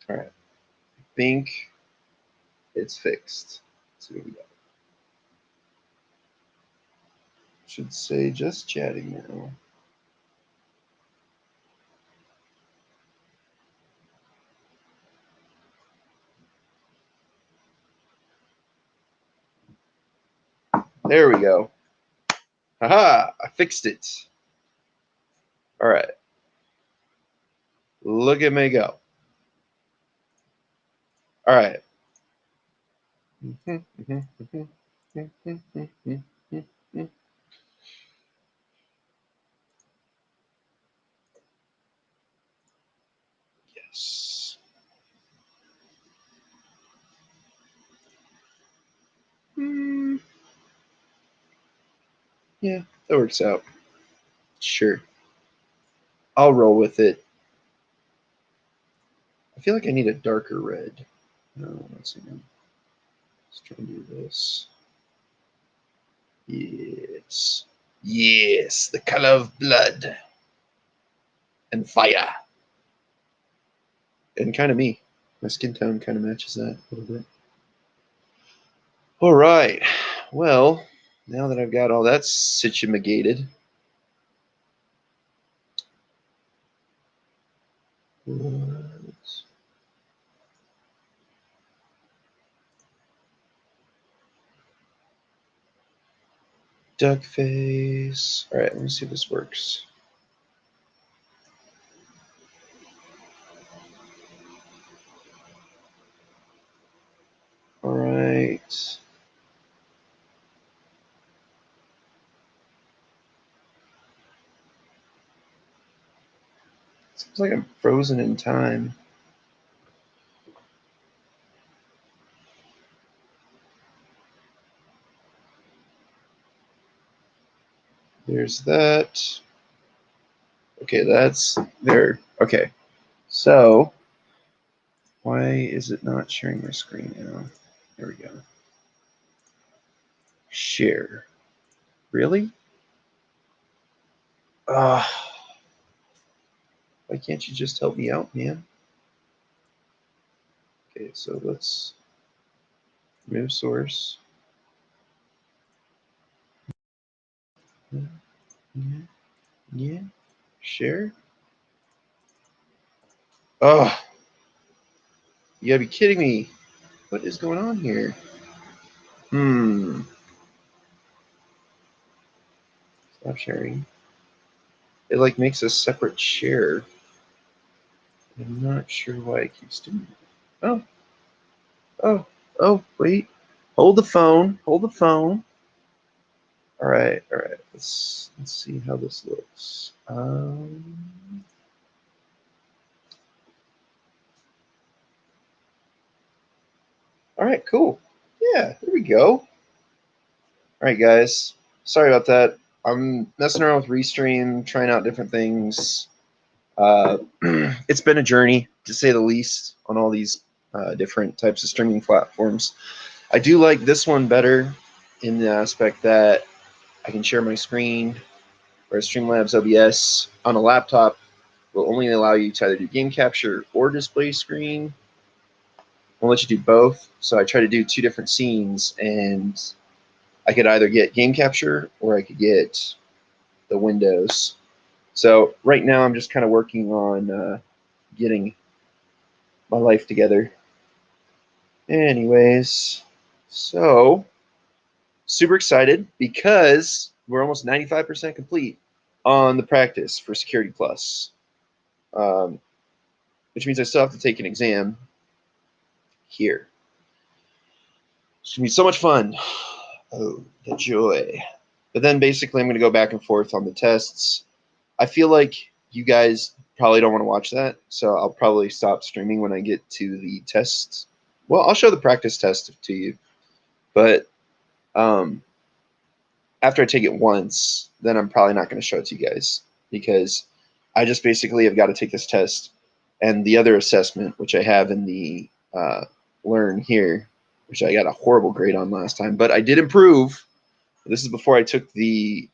All right. I think it's fixed. Let's see what we got. Should say just chatting now. There we go. Haha, I fixed it. All right. Look at me go. All right. Yes. Yeah, that works out. Sure. I'll roll with it. I feel like I need a darker red. No, let's see. Let's try and do this. Yes. Yes, the color of blood and fire. And kind of me. My skin tone kind of matches that a little bit. All right. Well, now that I've got all that situated, duck face. All right, let me see if this works. All right. Seems like I'm frozen in time. There's that. Okay, that's there. Okay, so why is it not sharing my screen now? There we go. Share. Really? Why can't you just help me out, man? Okay, so let's remove source. Yeah. Share. Oh, you gotta be kidding me. What is going on here? Stop sharing. It like makes a separate share. I'm not sure why it keeps doing it. Oh, wait. Hold the phone. Hold the phone. All right. Let's see how this looks. All right, cool. Yeah, there we go. All right, guys. Sorry about that. I'm messing around with Restream, trying out different things. It's been a journey, to say the least, on all these different types of streaming platforms. I do like this one better in the aspect that I can share my screen, whereas Streamlabs OBS on a laptop will only allow you to either do game capture or display screen. Won't let you do both. So I try to do two different scenes, and I could either get game capture or I could get the windows. So right now I'm just kind of working on getting my life together. Anyways, so super excited because we're almost 95% complete on the practice for Security Plus, which means I still have to take an exam here. It's going to be so much fun. Oh, the joy. But then basically I'm going to go back and forth on the tests. I feel like you guys probably don't want to watch that, so I'll probably stop streaming when I get to the tests. Well, I'll show the practice test to you, but after I take it once, then I'm probably not going to show it to you guys because I just basically have got to take this test and the other assessment, which I have in the Learn here, which I got a horrible grade on last time, but I did improve. This is before I took the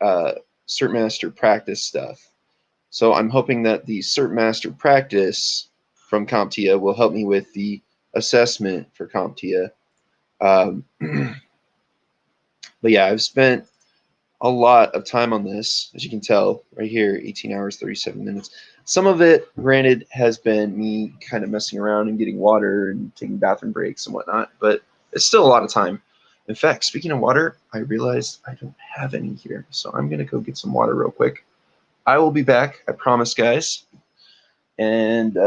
CertMaster Practice stuff. So I'm hoping that the CertMaster Practice from CompTIA will help me with the assessment for CompTIA. But yeah, I've spent a lot of time on this, as you can tell right here, 18 hours, 37 minutes. Some of it, granted, has been me kind of messing around and getting water and taking bathroom breaks and whatnot, but it's still a lot of time. In fact, speaking of water, I realized I don't have any here, so I'm going to go get some water real quick. I will be back, I promise, guys. And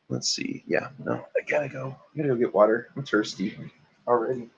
let's see. Yeah, no, I gotta go get water. I'm thirsty already.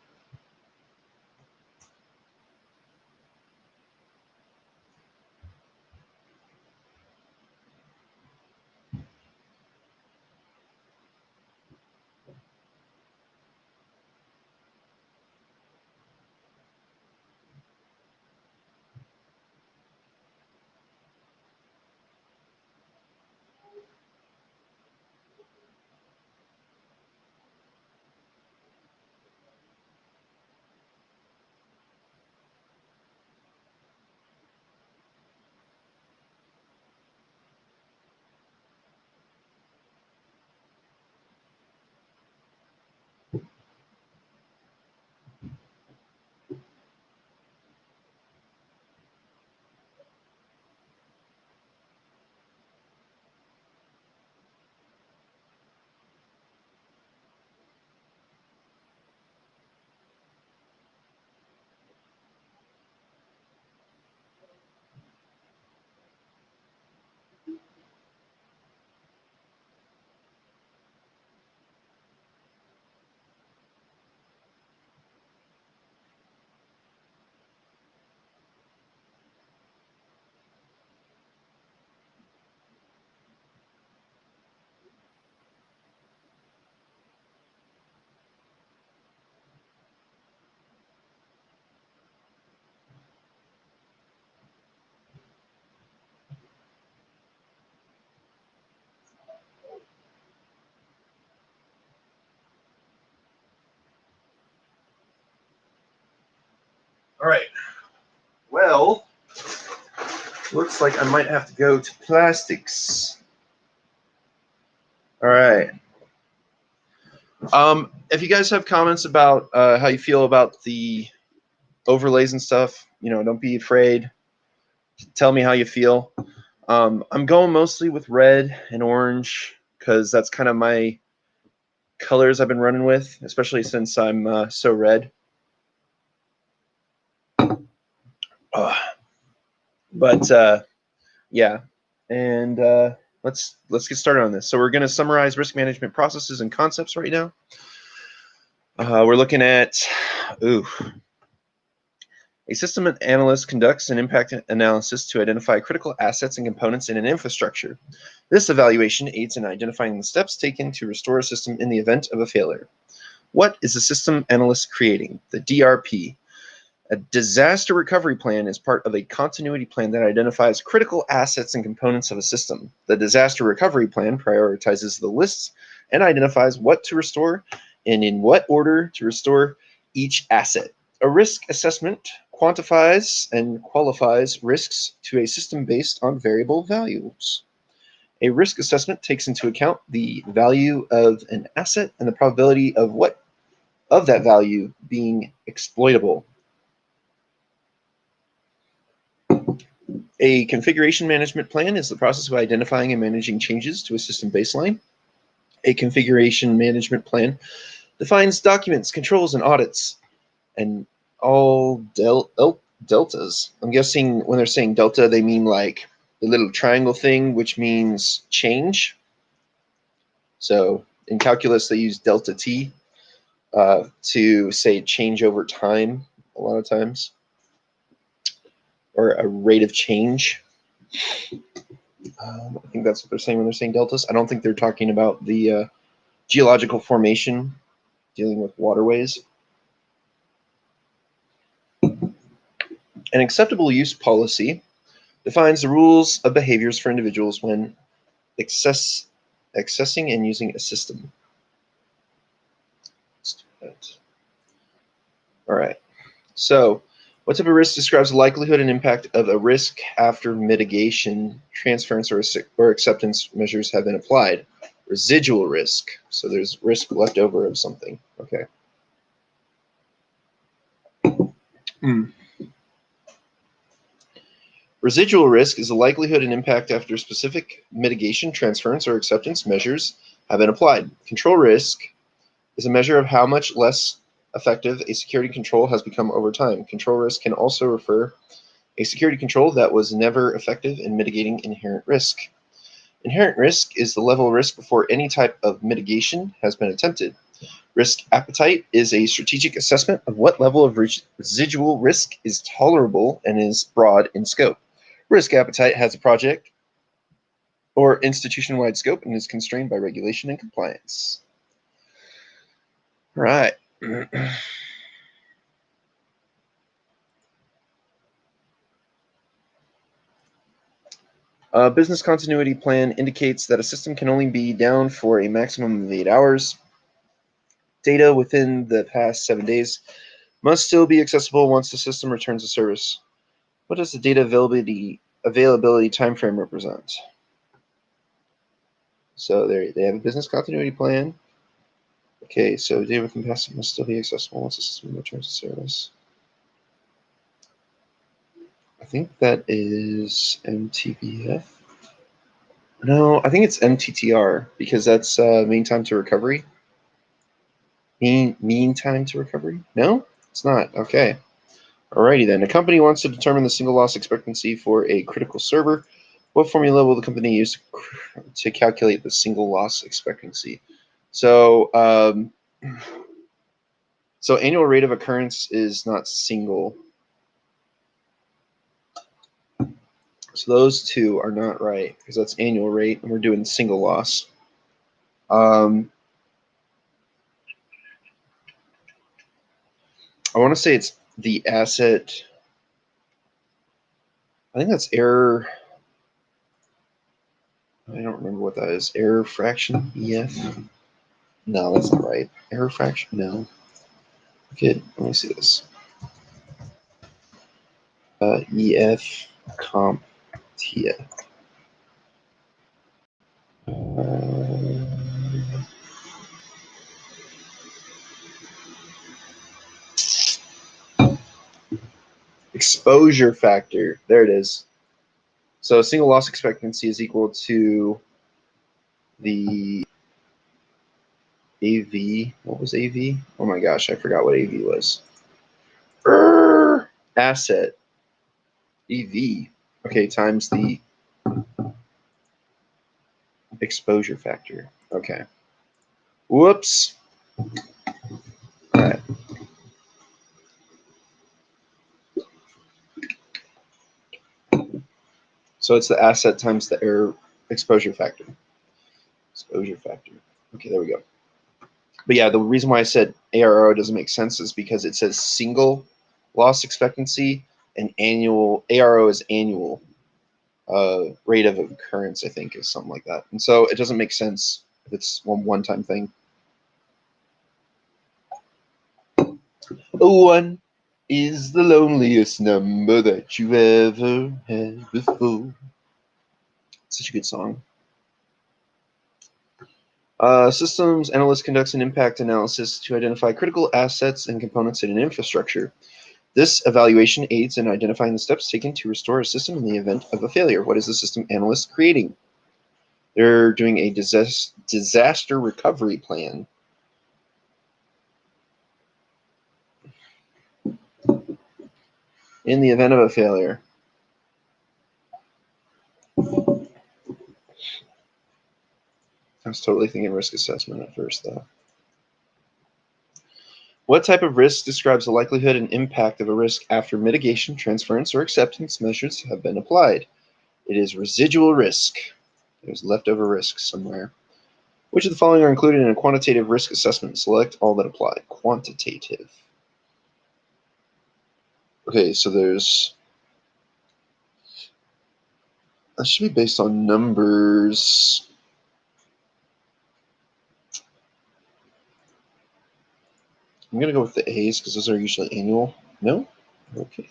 All right. Well, looks like I might have to go to plastics. All right. If you guys have comments about how you feel about the overlays and stuff, don't be afraid. Tell me how you feel. I'm going mostly with red and orange because that's kind of my colors I've been running with, especially since I'm so red. But yeah, and let's get started on this. So we're going to summarize risk management processes and concepts right now. We're looking at a system analyst conducts an impact analysis to identify critical assets and components in an infrastructure. This evaluation aids in identifying the steps taken to restore a system in the event of a failure. What is a system analyst creating? The DRP. A disaster recovery plan is part of a continuity plan that identifies critical assets and components of a system. The disaster recovery plan prioritizes the lists and identifies what to restore and in what order to restore each asset. A risk assessment quantifies and qualifies risks to a system based on variable values. A risk assessment takes into account the value of an asset and the probability of that value being exploitable. A configuration management plan is the process of identifying and managing changes to a system baseline. A configuration management plan defines documents, controls, and audits, and all deltas. I'm guessing when they're saying delta, they mean like the little triangle thing, which means change. So in calculus, they use delta t to say change over time a lot of times, or a rate of change. I think that's what they're saying when they're saying deltas. I don't think they're talking about the geological formation dealing with waterways. An acceptable use policy defines the rules of behaviors for individuals when accessing and using a system. All right. So What type of risk describes the likelihood and impact of a risk after mitigation, transference, or acceptance measures have been applied? Residual risk. So there's risk left over of something. Okay. Residual risk is the likelihood and impact after specific mitigation, transference, or acceptance measures have been applied. Control risk is a measure of how much less effective a security control has become over time. Control risk can also refer a security control that was never effective in mitigating inherent risk. Inherent risk is the level of risk before any type of mitigation has been attempted. Risk appetite is a strategic assessment of what level of residual risk is tolerable and is broad in scope. Risk appetite has a project or institution-wide scope and is constrained by regulation and compliance. All right. A business continuity plan indicates that a system can only be down for a maximum of 8 hours. Data within the past 7 days must still be accessible once the system returns to service. What does the data availability timeframe represent? So they have a business continuity plan. Okay, so data within the past must still be accessible once the system returns to service. I think that is MTBF. No, I think it's MTTR because that's mean time to recovery. Mean time to recovery? No, it's not. Okay. Alrighty then. A company wants to determine the single loss expectancy for a critical server. What formula will the company use to calculate the single loss expectancy? So, so annual rate of occurrence is not single. So those two are not right because that's annual rate, and we're doing single loss. I want to say it's the asset. I think that's error. I don't remember what that is. Error fraction, EF? No, that's not right. Error fraction, no. Okay, let me see this. EF comp TF. Exposure factor. There it is. So single loss expectancy is equal to the AV. What was AV? Oh my gosh, I forgot what AV was. Asset. EV. Okay, times the exposure factor. Okay. Whoops. All right. So it's the asset times the error exposure factor. Exposure factor. Okay, there we go. But yeah, the reason why I said ARO doesn't make sense is because it says single loss expectancy and annual. ARO is annual rate of occurrence, I think, is something like that. And so it doesn't make sense if it's one-time thing. 1 is the loneliest number that you've ever had before. Such a good song. Systems analyst conducts an impact analysis to identify critical assets and components in an infrastructure. This evaluation aids in identifying the steps taken to restore a system in the event of a failure. What is the system analyst creating? They're doing a disaster recovery plan. In the event of a failure. I was totally thinking risk assessment at first, though. What type of risk describes the likelihood and impact of a risk after mitigation, transference, or acceptance measures have been applied? It is residual risk. There's leftover risk somewhere. Which of the following are included in a quantitative risk assessment? Select all that apply. Quantitative. Okay, so there's... That should be based on numbers. I'm going to go with the A's because those are usually annual. No? Okay.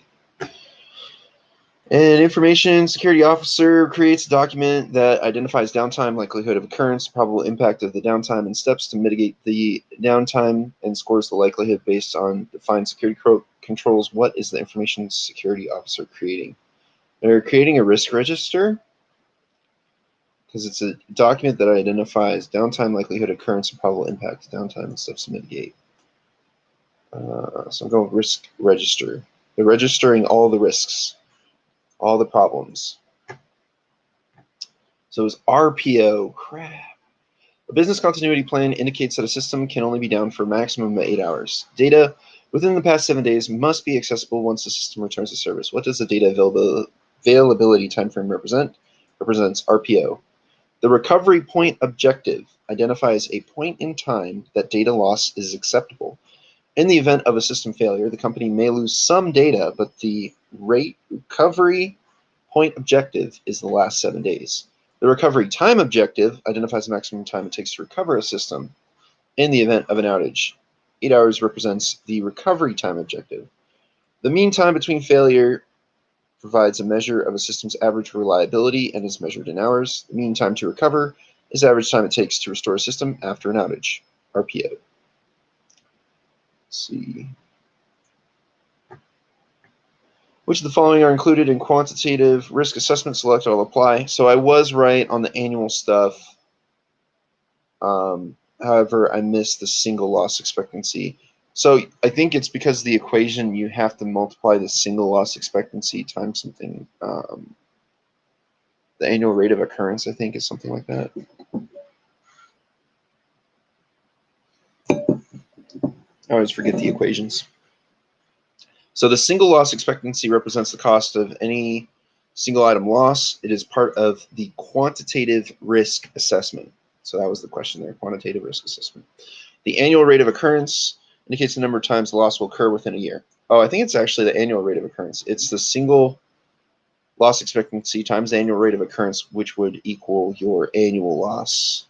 An information security officer creates a document that identifies downtime, likelihood of occurrence, probable impact of the downtime, and steps to mitigate the downtime, and scores the likelihood based on defined security controls. What is the information security officer creating? They're creating a risk register because it's a document that identifies downtime, likelihood of occurrence, and probable impact of downtime, and steps to mitigate. So I'm going with risk register. They're registering all the risks, all the problems. So it's RPO. Crap. A business continuity plan indicates that a system can only be down for a maximum of 8 hours. Data within the past 7 days must be accessible once the system returns to service. What does the data availability timeframe represent? Represents RPO. The recovery point objective identifies a point in time that data loss is acceptable. In the event of a system failure, the company may lose some data, but the recovery point objective is the last 7 days. The recovery time objective identifies the maximum time it takes to recover a system in the event of an outage. 8 hours represents the recovery time objective. The mean time between failure provides a measure of a system's average reliability and is measured in hours. The mean time to recover is the average time it takes to restore a system after an outage, RPO. Let's see. Which of the following are included in quantitative risk assessment? Select all apply. So I was right on the annual stuff. However, I missed the single loss expectancy. So I think it's because of the equation you have to multiply the single loss expectancy times something. The annual rate of occurrence, I think, is something like that. I always forget the equations. So the single loss expectancy represents the cost of any single item loss. It is part of the quantitative risk assessment. So that was the question there, quantitative risk assessment. The annual rate of occurrence indicates the number of times the loss will occur within a year. Oh, I think it's actually the annual rate of occurrence. It's the single loss expectancy times the annual rate of occurrence, which would equal your annual loss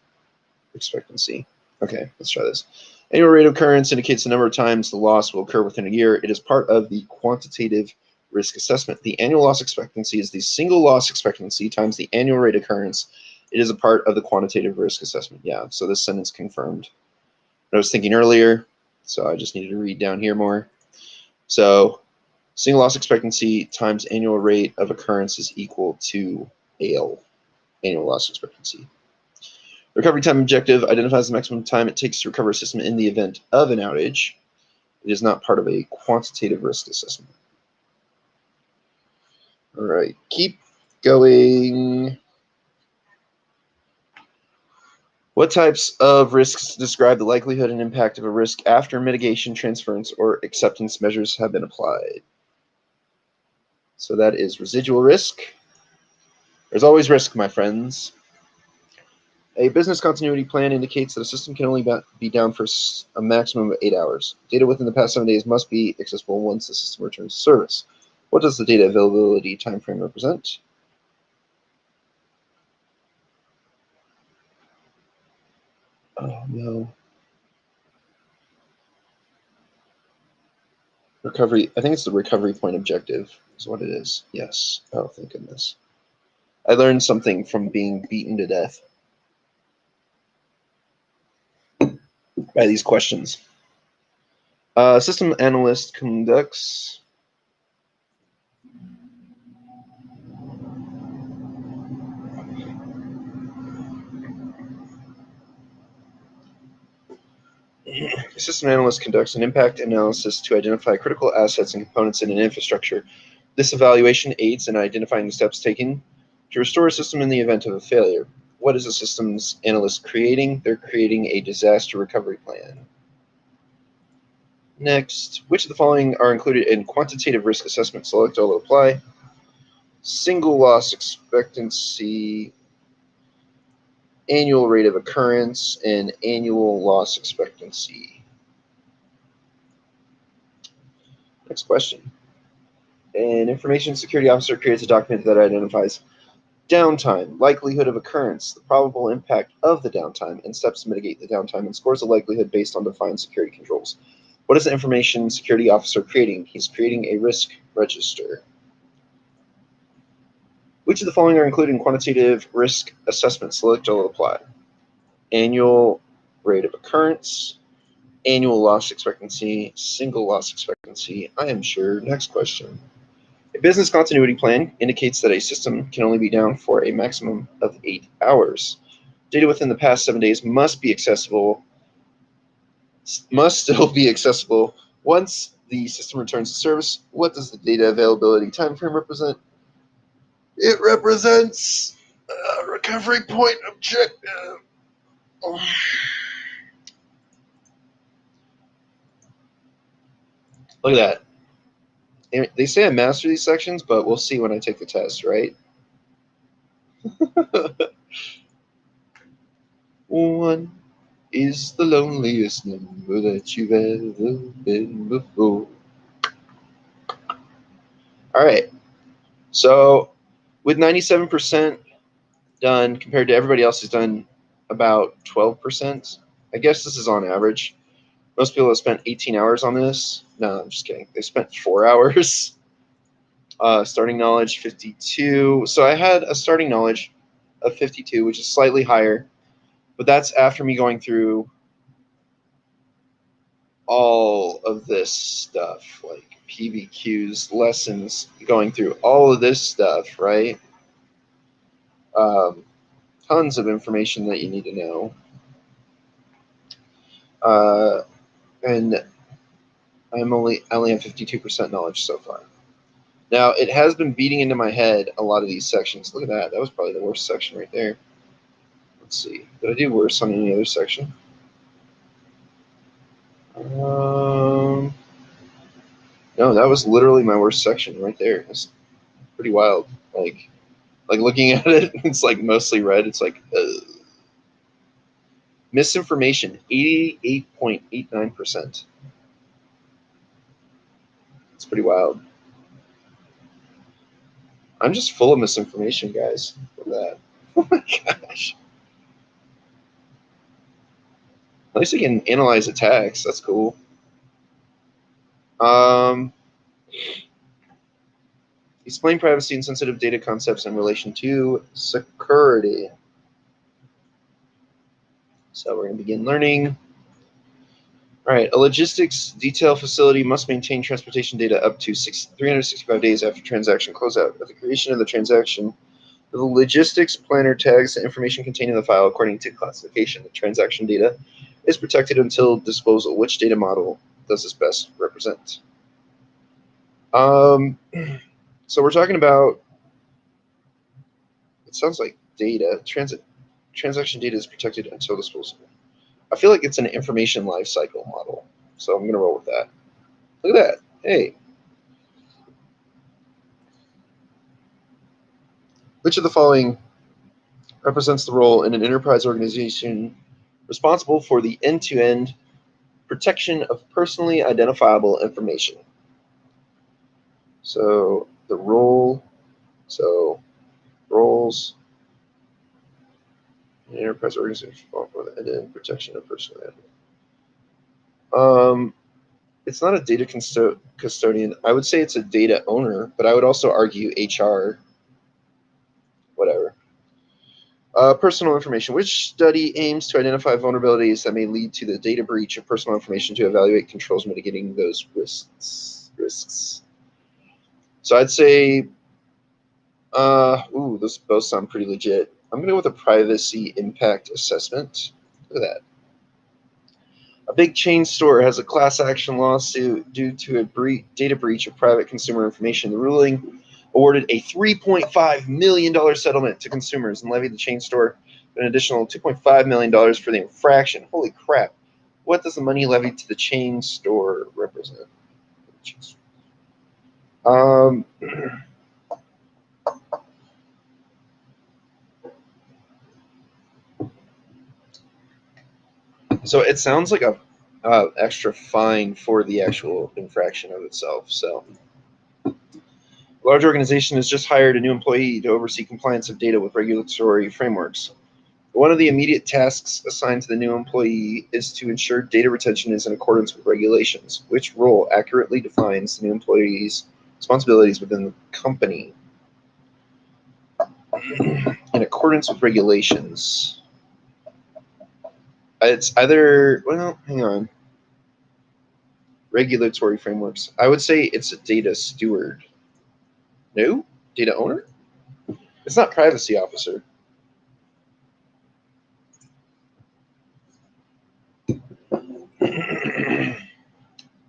expectancy. Okay, let's try this. Annual rate of occurrence indicates the number of times the loss will occur within a year. It is part of the quantitative risk assessment. The annual loss expectancy is the single loss expectancy times the annual rate of occurrence. It is a part of the quantitative risk assessment. Yeah, so this sentence confirmed what I was thinking earlier, so I just needed to read down here more. So single loss expectancy times annual rate of occurrence is equal to AL, annual loss expectancy. The recovery time objective identifies the maximum time it takes to recover a system in the event of an outage. It is not part of a quantitative risk assessment. All right, keep going. What types of risks describe the likelihood and impact of a risk after mitigation, transference, or acceptance measures have been applied? So that is residual risk. There's always risk, my friends. A business continuity plan indicates that a system can only be down for a maximum of 8 hours. Data within the past 7 days must be accessible once the system returns to service. What does the data availability timeframe represent? Oh, no. Recovery. I think it's the recovery point objective is what it is. Yes. Oh, thank goodness. I learned something from being beaten to death by these questions. System analyst conducts a system analyst conducts an impact analysis to identify critical assets and components in an infrastructure. This evaluation aids in identifying the steps taken to restore a system in the event of a failure. What is a systems analyst creating? They're creating a disaster recovery plan. Next, which of the following are included in quantitative risk assessment? Select all to apply. Single loss expectancy, annual rate of occurrence, and annual loss expectancy. Next question. An information security officer creates a document that identifies downtime, likelihood of occurrence, the probable impact of the downtime, and steps to mitigate the downtime, and scores the likelihood based on defined security controls. What is the information security officer creating? He's creating a risk register. Which of the following are included in quantitative risk assessment? Select all apply. Annual rate of occurrence, annual loss expectancy, single loss expectancy. I am sure. Next question. A business continuity plan indicates that a system can only be down for a maximum of 8 hours. Data within the past 7 days must still be accessible once the system returns to service. What does the data availability time frame represent? It represents a recovery point objective. Look at that. They say I master these sections, but we'll see when I take the test, right? One is the loneliest number that you've ever been before. All right. So with 97% done compared to everybody else who's done about 12%, I guess this is on average. Most people have spent 18 hours on this. No, I'm just kidding. They spent 4 hours. Starting knowledge, 52. So I had a starting knowledge of 52, which is slightly higher. But that's after me going through all of this stuff, like PVQs, lessons, going through all of this stuff, right? Tons of information that you need to know. And I only have 52% knowledge so far. Now, it has been beating into my head a lot of these sections. Look at that. That was probably the worst section right there. Let's see. Did I do worse on any other section? No, that was literally my worst section right there. It's pretty wild. Like looking at it, it's like mostly red. It's like misinformation, 88.89%. It's pretty wild. I'm just full of misinformation, guys. Look at that. Oh my gosh. At least I can analyze attacks. That's cool. Explain privacy and sensitive data concepts in relation to security. So we're going to begin learning. All right, a logistics detail facility must maintain transportation data up to 365 days after transaction closeout. At the creation of the transaction, the logistics planner tags the information contained in the file according to classification. The transaction data is protected until disposal. Which data model does this best represent? So we're talking about, it sounds like data. Transaction data is protected until disposal. I feel like it's an information lifecycle model, so I'm going to roll with that. Look at that. Hey. Which of the following represents the role in an enterprise organization responsible for the end-to-end protection of personally identifiable information? So the role, roles in an enterprise organization responsible for the end-to-end protection of personally identifiable. It's not a data custodian. I would say it's a data owner, but I would also argue HR. Whatever. Personal information. Which study aims to identify vulnerabilities that may lead to the data breach of personal information to evaluate controls mitigating those risks? So I'd say, those both sound pretty legit. I'm going to go with a privacy impact assessment. Look at that. A big chain store has a class action lawsuit due to a data breach of private consumer information. The ruling awarded a $3.5 million settlement to consumers and levied the chain store an additional $2.5 million for the infraction. Holy crap. What does the money levied to the chain store represent? So it sounds like a extra fine for the actual infraction of itself. So a large organization has just hired a new employee to oversee compliance of data with regulatory frameworks. One of the immediate tasks assigned to the new employee is to ensure data retention is in accordance with regulations. Which role accurately defines the new employee's responsibilities within the company? In accordance with regulations. It's either, well, hang on. Regulatory frameworks. I would say it's a data steward. No? Data owner? It's not privacy officer.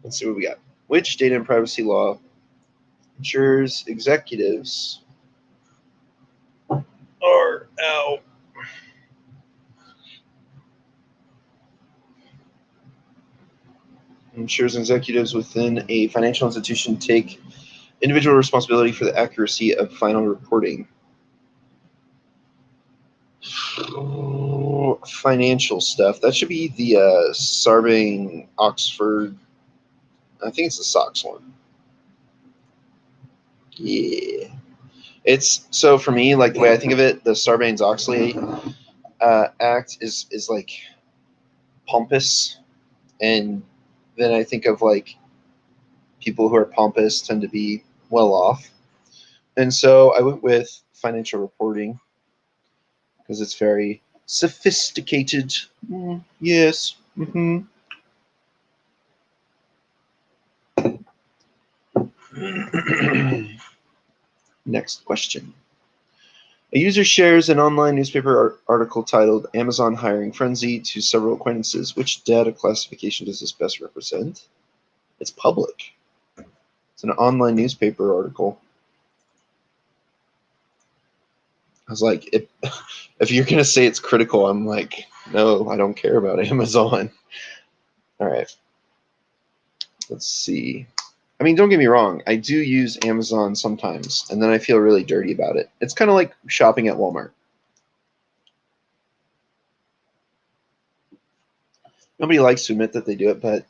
Let's see what we got. Which data and privacy law ensures executives are out? Ensures executives within a financial institution take individual responsibility for the accuracy of final reporting. Oh, financial stuff. That should be the Sarbanes-Oxford. I think it's the SOX one. Yeah. It's so for me, like the way I think of it, the Sarbanes-Oxley Act is like pompous, and then I think of like people who are pompous tend to be well off, and so I went with financial reporting because it's very sophisticated. Yes. Next question. A user shares an online newspaper article titled Amazon Hiring Frenzy to several acquaintances. Which data classification does this best represent? It's public. It's an online newspaper article. I was like, if you're going to say it's critical, I'm like, no, I don't care about Amazon. All right. Let's see. I mean, don't get me wrong. I do use Amazon sometimes, and then I feel really dirty about it. It's kind of like shopping at Walmart. Nobody likes to admit that they do it, but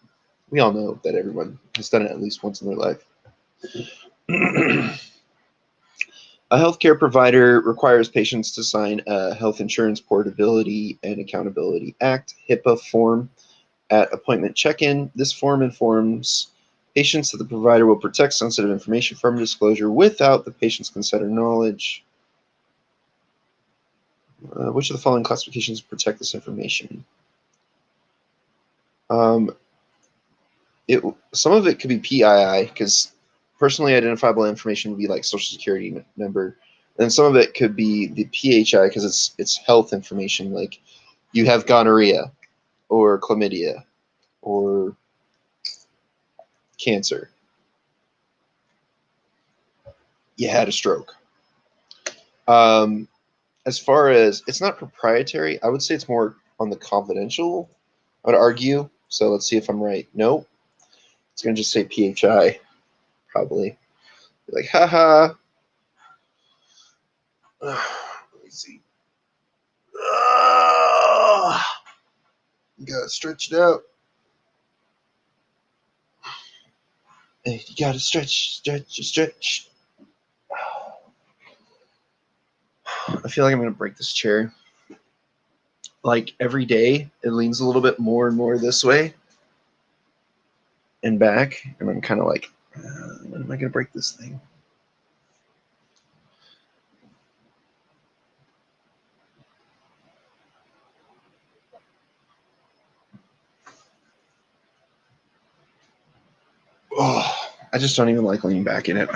we all know that everyone has done it at least once in their life. A healthcare provider requires patients to sign a Health Insurance Portability and Accountability Act, HIPAA form at appointment check-in. This form informs patients that the provider will protect sensitive information from disclosure without the patient's consent or knowledge. Which of the following classifications protect this information? Some of it could be PII, because personally identifiable information would be like social security number. And some of it could be the PHI, because it's health information, like you have gonorrhea or chlamydia or cancer. You had a stroke. As far as it's not proprietary, I would say it's more on the confidential, I would argue. So let's see if I'm right. Nope. It's going to just say PHI, probably. Be like, haha. Let me see. You gotta stretch it out. Hey, you gotta stretch. I feel like I'm gonna break this chair. Like every day, it leans a little bit more and more this way and back, and I'm kind of like, when am I gonna break this thing? Oh, I just don't even like leaning back in it.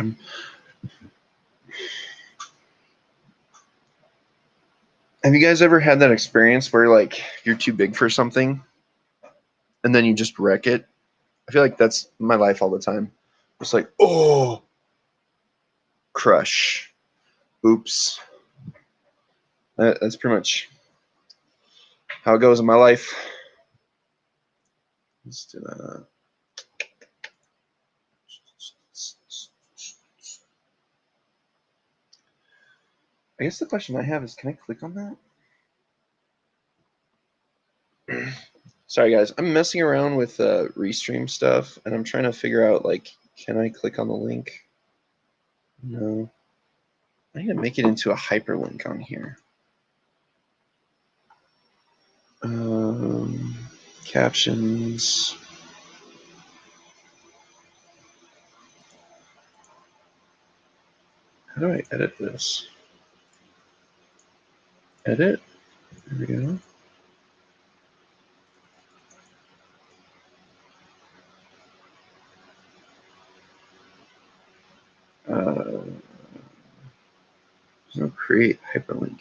Have you guys ever had that experience where like you're too big for something and then you just wreck it? I feel like that's my life all the time. It's like, oh, crush. Oops. That's pretty much how it goes in my life. Let's do that. I guess the question I have is, can I click on that? Sorry guys, I'm messing around with Restream stuff, and I'm trying to figure out, like, can I click on the link? No. I need to make it into a hyperlink on here. Captions. How do I edit this? Edit. There we go. There's no create hyperlink.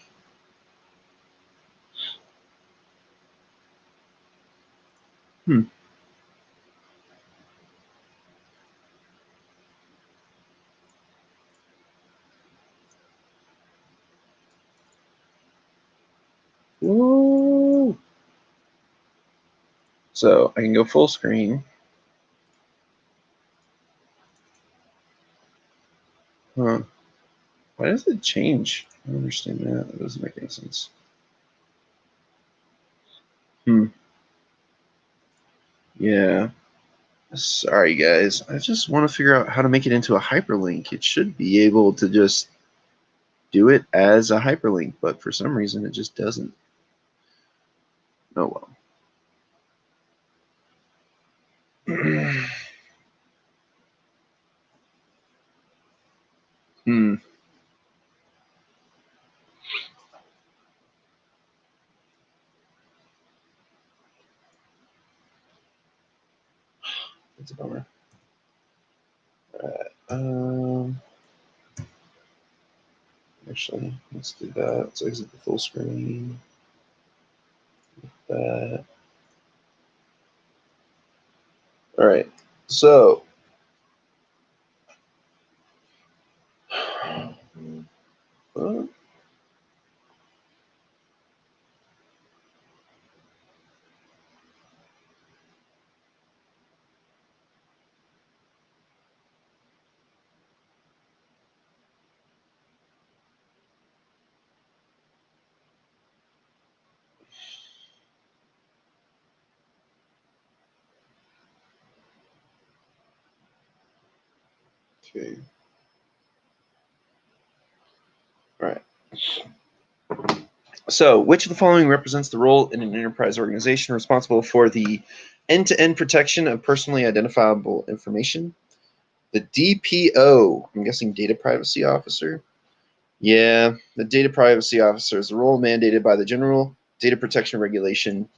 Whoa. So I can go full screen. Huh. Why does it change? I don't understand that. That doesn't make any sense. Yeah. Sorry, guys. I just want to figure out how to make it into a hyperlink. It should be able to just do it as a hyperlink, but for some reason it just doesn't. Oh well. That's a bummer. All right. Actually, let's do that. Let's exit the full screen. That. All right. So. Okay. All right. So, which of the following represents the role in an enterprise organization responsible for the end-to-end protection of personally identifiable information? The DPO, I'm guessing Data Privacy Officer. Yeah, the Data Privacy Officer is the role mandated by the General Data Protection Regulation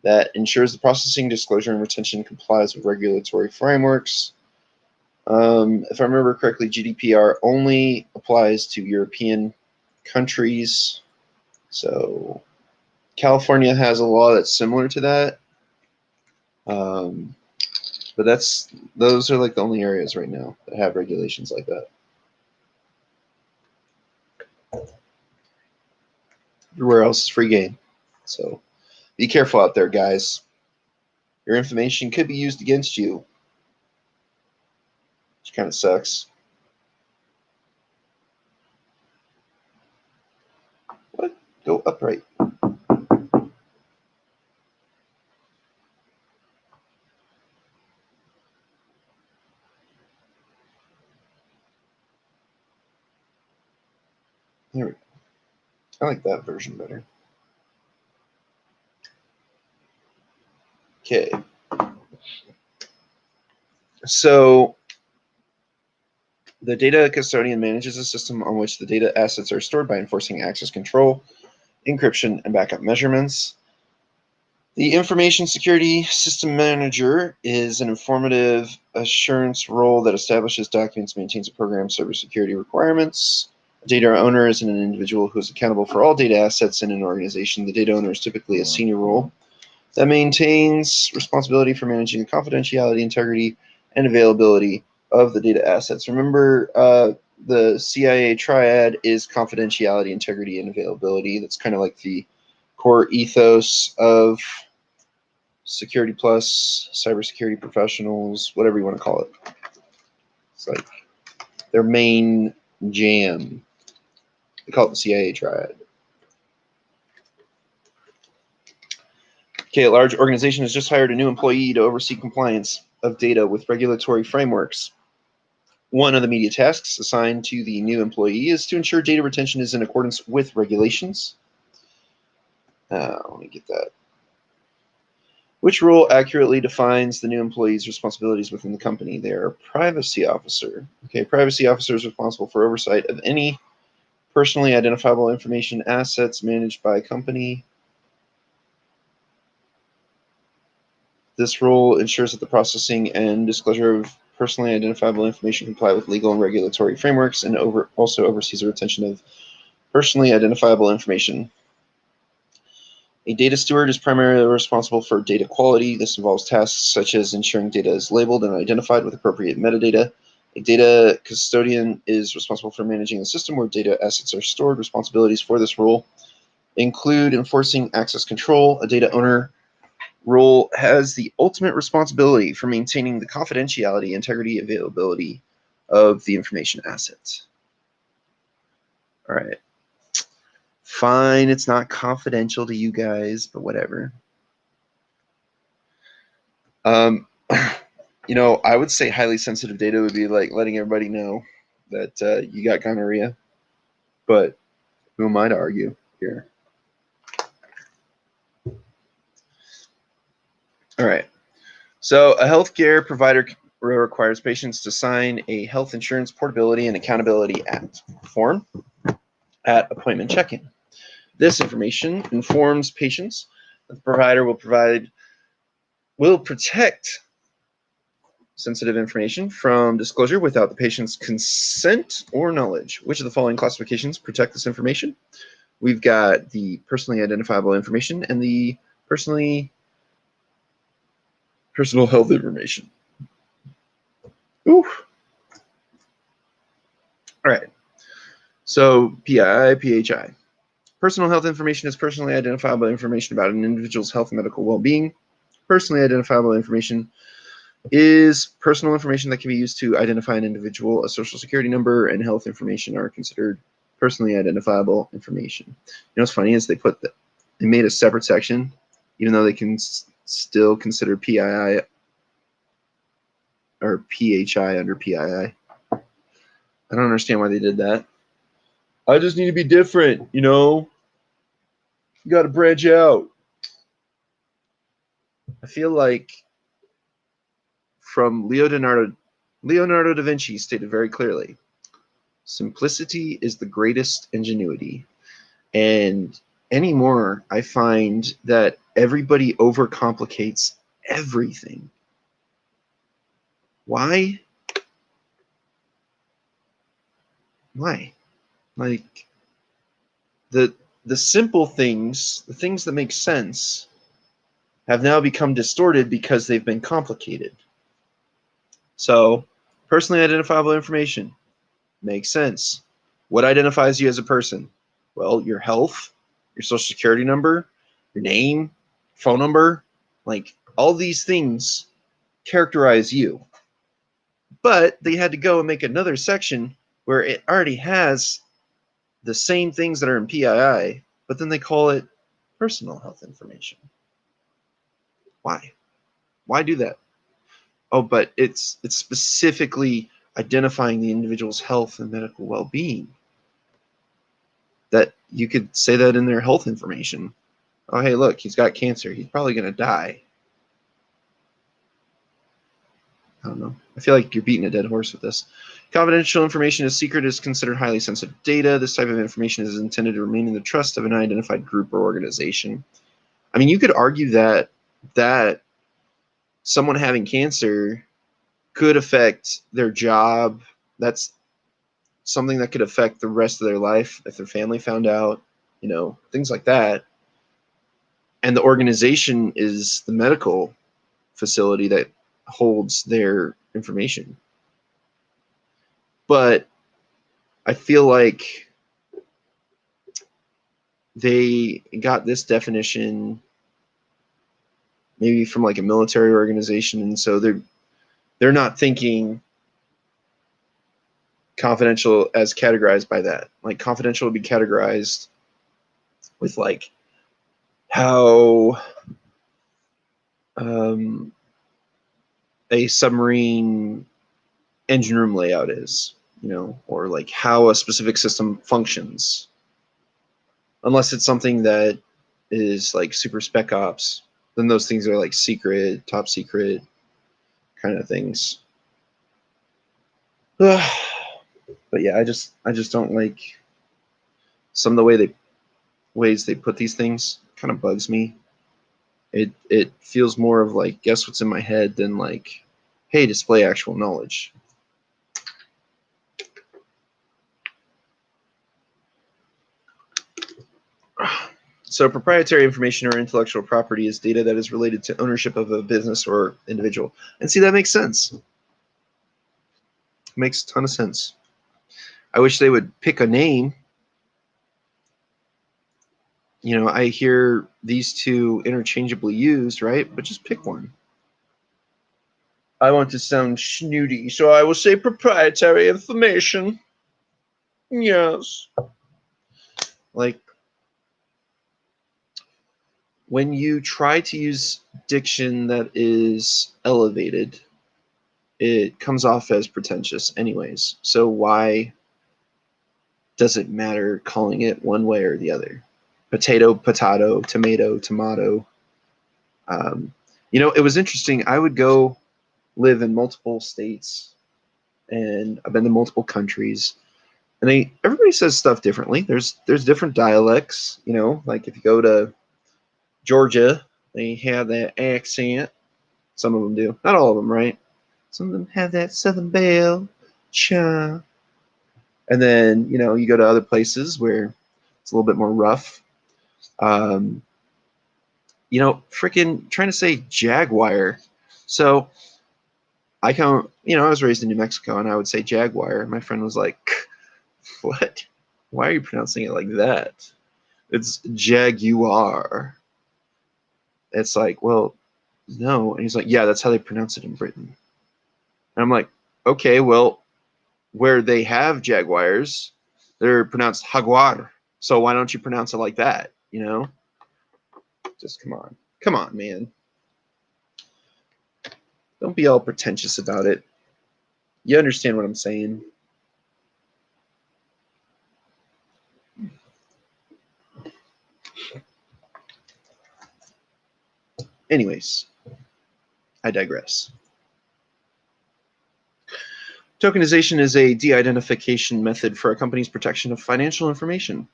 that ensures the processing, disclosure, and retention complies with regulatory frameworks. If I remember correctly, GDPR only applies to European countries. So California has a law that's similar to that. But those are like the only areas right now that have regulations like that. Everywhere else is free game. So be careful out there, guys. Your information could be used against you, which kind of sucks. What? Go upright. There we go. I like that version better. Okay. So the data custodian manages a system on which the data assets are stored by enforcing access control, encryption, and backup measurements. The Information Security System Manager is an informative assurance role that establishes, documents, maintains, and programs cybersecurity requirements. A data owner is an individual who is accountable for all data assets in an organization. The data owner is typically a senior role that maintains responsibility for managing the confidentiality, integrity, and availability of the data assets. Remember, the CIA triad is confidentiality, integrity, and availability. That's kind of like the core ethos of Security Plus, cybersecurity professionals, whatever you want to call it. It's like their main jam. They call it the CIA triad. Okay, a large organization has just hired a new employee to oversee compliance of data with regulatory frameworks. One of the media tasks assigned to the new employee is to ensure data retention is in accordance with regulations. Let me get that Which rule accurately defines the new employee's responsibilities within the company? They are a privacy officer. Okay, privacy officer is responsible for oversight of any personally identifiable information assets managed by a company. This role ensures that the processing and disclosure of personally identifiable information comply with legal and regulatory frameworks, and also oversees the retention of personally identifiable information. A data steward is primarily responsible for data quality. This involves tasks such as ensuring data is labeled and identified with appropriate metadata. A data custodian is responsible for managing the system where data assets are stored. Responsibilities for this role include enforcing access control. A data owner role has the ultimate responsibility for maintaining the confidentiality, integrity, availability of the information assets. All right. Fine, it's not confidential to you guys, but whatever. You know, I would say highly sensitive data would be like letting everybody know that you got gonorrhea, but who am I to argue here? All right. So a healthcare provider requires patients to sign a Health Insurance Portability and Accountability Act form at appointment check-in. This information informs patients that the provider will protect sensitive information from disclosure without the patient's consent or knowledge. Which of the following classifications protect this information? We've got the personally identifiable information and the personal health information. Ooh. All right. So PII, PHI. Personal health information is personally identifiable information about an individual's health and medical well-being. Personally identifiable information is personal information that can be used to identify an individual. A social security number and health information are considered personally identifiable information. You know what's funny is they made a separate section, even though they can still consider PII or PHI under PII. I don't understand why they did that. I just need to be different, you know? You got to branch out. I feel like from Leonardo da Vinci stated very clearly, simplicity is the greatest ingenuity. And anymore, I find that everybody overcomplicates everything. Why? Why? Like the simple things, the things that make sense, have now become distorted because they've been complicated. So, personally identifiable information makes sense. What identifies you as a person? Well, your health, your social security number, your name, phone number, like all these things characterize you. But they had to go and make another section where it already has the same things that are in PII, but then they call it personal health information. Why? Why do that? Oh, but it's specifically identifying the individual's health and medical well-being. That you could say that in their health information. Oh, hey, look, he's got cancer. He's probably going to die. I don't know. I feel like you're beating a dead horse with this. Confidential information is secret is considered highly sensitive data. This type of information is intended to remain in the trust of an identified group or organization. I mean, you could argue that someone having cancer could affect their job. That's something that could affect the rest of their life if their family found out, you know, things like that. And the organization is the medical facility that holds their information. But I feel like they got this definition maybe from like a military organization, and so they're not thinking confidential as categorized by that. Like confidential would be categorized with like how a submarine engine room layout is, you know, or like how a specific system functions, unless it's something that is like super spec ops then those things are like secret, top secret kind of things. But yeah, I just don't like some of the ways they put these things. Kind of bugs me. It feels more of like guess what's in my head than like, hey, display actual knowledge. So proprietary information or intellectual property is data that is related to ownership of a business or individual. And see, that makes sense. It makes a ton of sense. I wish they would pick a name. You know, I hear these two interchangeably used, right? But just pick one. I want to sound snooty, so I will say proprietary information. Yes. Like, when you try to use diction that is elevated, it comes off as pretentious anyways. So why does it matter calling it one way or the other? Potato, potato, tomato, tomato. You know, it was interesting. I would go live in multiple states, and I've been to multiple countries, and everybody says stuff differently. There's different dialects. You know, like if you go to Georgia, they have that accent. Some of them do, not all of them, right? Some of them have that Southern belle, cha. And then you know you go to other places where it's a little bit more rough. You know, freaking trying to say jaguar. So I come, you know, I was raised in New Mexico, and I would say jaguar. My friend was like, "What? Why are you pronouncing it like that? It's jaguar." It's like, well, no. And he's like, "Yeah, that's how they pronounce it in Britain." And I'm like, "Okay, well, where they have jaguars, they're pronounced jaguar. So why don't you pronounce it like that? You know, just come on, man. Don't be all pretentious about it. You understand what I'm saying?" Anyways, I digress. Tokenization is a de-identification method for a company's protection of financial information.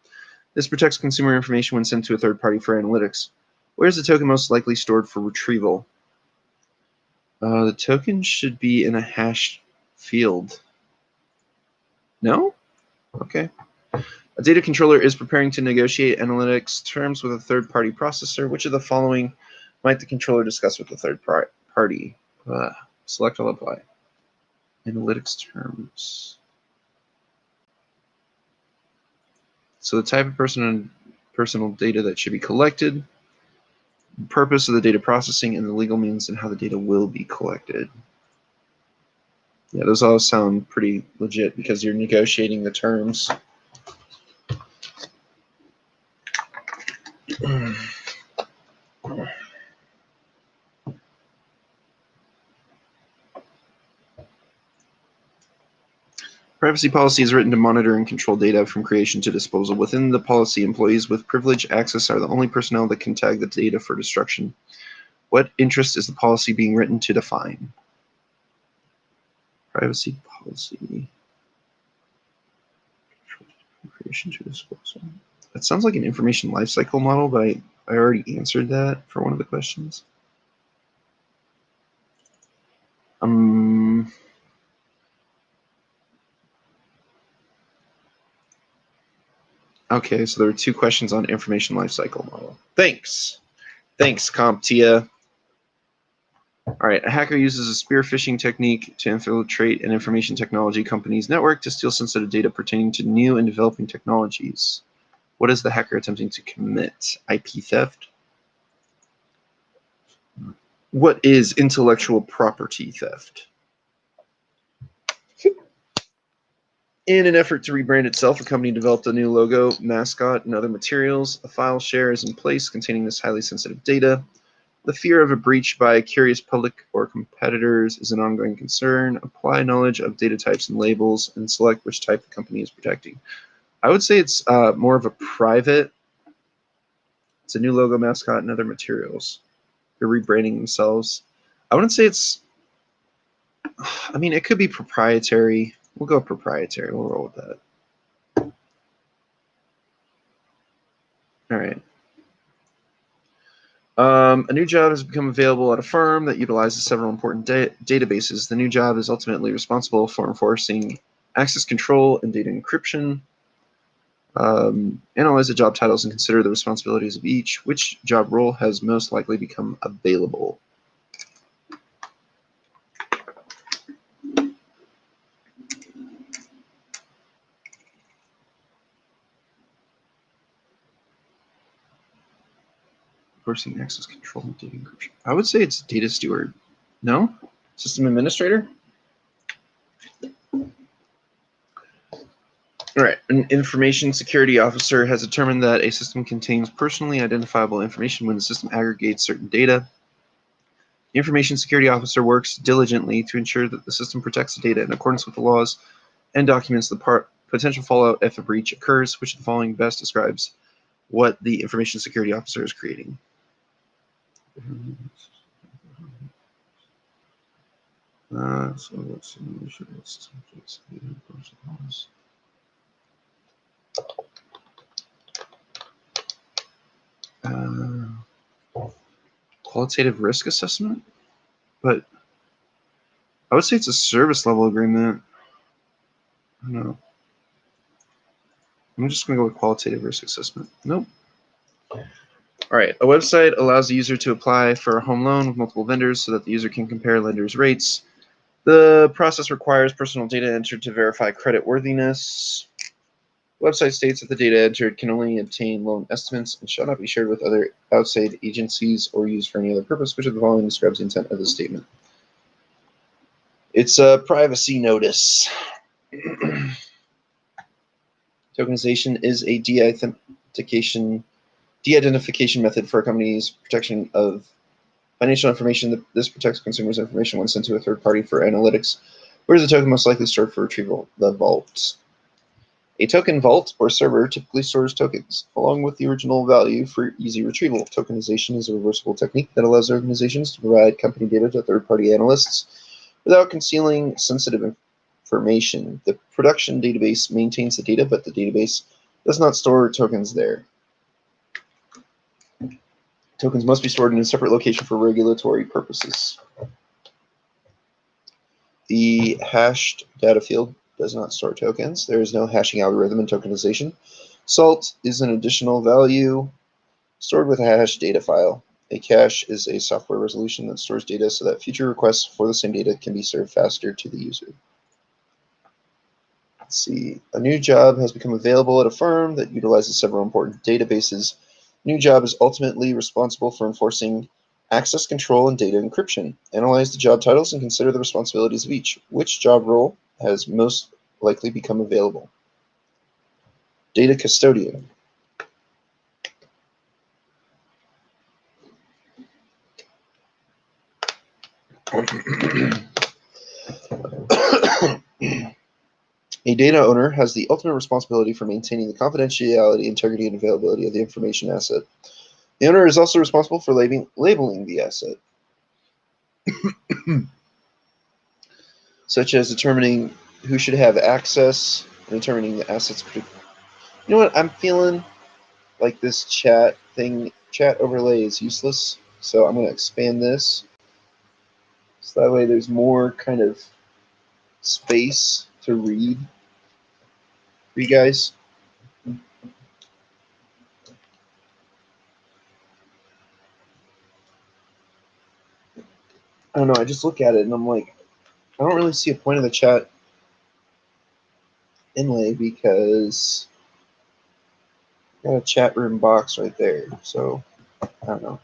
This protects consumer information when sent to a third party for analytics. Where is the token most likely stored for retrieval? The token should be in a hashed field. No? Okay. A data controller is preparing to negotiate analytics terms with a third-party processor. Which of the following might the controller discuss with the third party? Select all apply. Analytics terms. So the type of personal data that should be collected, the purpose of the data processing, and the legal means and how the data will be collected. Yeah, those all sound pretty legit because you're negotiating the terms. Privacy policy is written to monitor and control data from creation to disposal. Within the policy, employees with privileged access are the only personnel that can tag the data for destruction. What interest is the policy being written to define? Privacy policy. Creation to disposal. That sounds like an information lifecycle model, but I already answered that for one of the questions. Okay, so there are two questions on information lifecycle model. Thanks, CompTIA. All right, a hacker uses a spear phishing technique to infiltrate an information technology company's network to steal sensitive data pertaining to new and developing technologies. What is the hacker attempting to commit? IP theft? What is intellectual property theft? In an effort to rebrand itself, the company developed a new logo, mascot, and other materials. A file share is in place containing this highly sensitive data. The fear of a breach by a curious public or competitors is an ongoing concern. Apply knowledge of data types and labels and select which type the company is protecting. I would say it's more of a private. It's a new logo, mascot, and other materials. They're rebranding themselves. I wouldn't say it's, I mean, it could be proprietary. We'll go proprietary. We'll roll with that. All right. A new job has become available at a firm that utilizes several important databases. The new job is ultimately responsible for enforcing access control and data encryption. Analyze the job titles and consider the responsibilities of each. Which job role has most likely become available? Enforcing access control and data encryption. I would say it's data steward. No? System administrator? All right. An information security officer has determined that a system contains personally identifiable information when the system aggregates certain data. The information security officer works diligently to ensure that the system protects the data in accordance with the laws and documents the potential fallout if a breach occurs. Which of the following best describes what the information security officer is creating? So let's see. Qualitative risk assessment, but I would say it's a service level agreement. I don't know. I'm just going to go with qualitative risk assessment. Nope. All right. A website allows the user to apply for a home loan with multiple vendors so that the user can compare lenders' rates. The process requires personal data entered to verify credit worthiness. The website states that the data entered can only obtain loan estimates and shall not be shared with other outside agencies or used for any other purpose. Which of the following describes the intent of the statement? It's a privacy notice. Tokenization is a de-identification method for a company's protection of financial information. This protects consumers' information when sent to a third party for analytics. Where is the token most likely stored for retrieval? The vault. A token vault or server typically stores tokens, along with the original value for easy retrieval. Tokenization is a reversible technique that allows organizations to provide company data to third-party analysts without concealing sensitive information. The production database maintains the data, but the database does not store tokens there. Tokens must be stored in a separate location for regulatory purposes. The hashed data field does not store tokens. There is no hashing algorithm in tokenization. Salt is an additional value stored with a hash data file. A cache is a software resolution that stores data so that future requests for the same data can be served faster to the user. Let's see. A new job has become available at a firm that utilizes several important databases. New job is ultimately responsible for enforcing access control and data encryption. Analyze the job titles and consider the responsibilities of each. Which job role has most likely become available? Data custodian. A data owner has the ultimate responsibility for maintaining the confidentiality, integrity, and availability of the information asset. The owner is also responsible for labeling the asset, such as determining who should have access and determining the assets. You know what? I'm feeling like this chat overlay is useless, so I'm going to expand this so that way there's more kind of space to read for you guys. I don't know, I just look at it and I'm like, I don't really see a point of the chat inlay because I got a chat room box right there. So I don't know.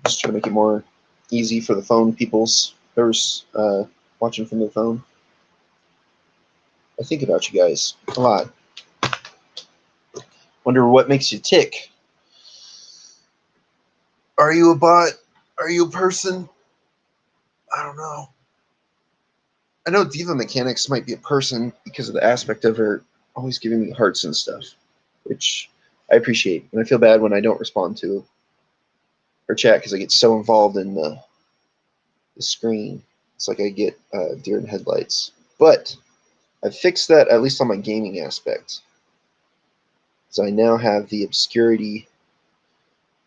Just trying to make it more easy for the phone peoples who's watching from their phone. I think about you guys a lot. Wonder what makes you tick. Are you a bot? Are you a person? I don't know. I know Diva Mechanics might be a person because of the aspect of her always giving me hearts and stuff, which I appreciate. And I feel bad when I don't respond to or chat because I get so involved in the screen. It's like I get deer in headlights. But I fixed that, at least on my gaming aspect. So I now have the obscurity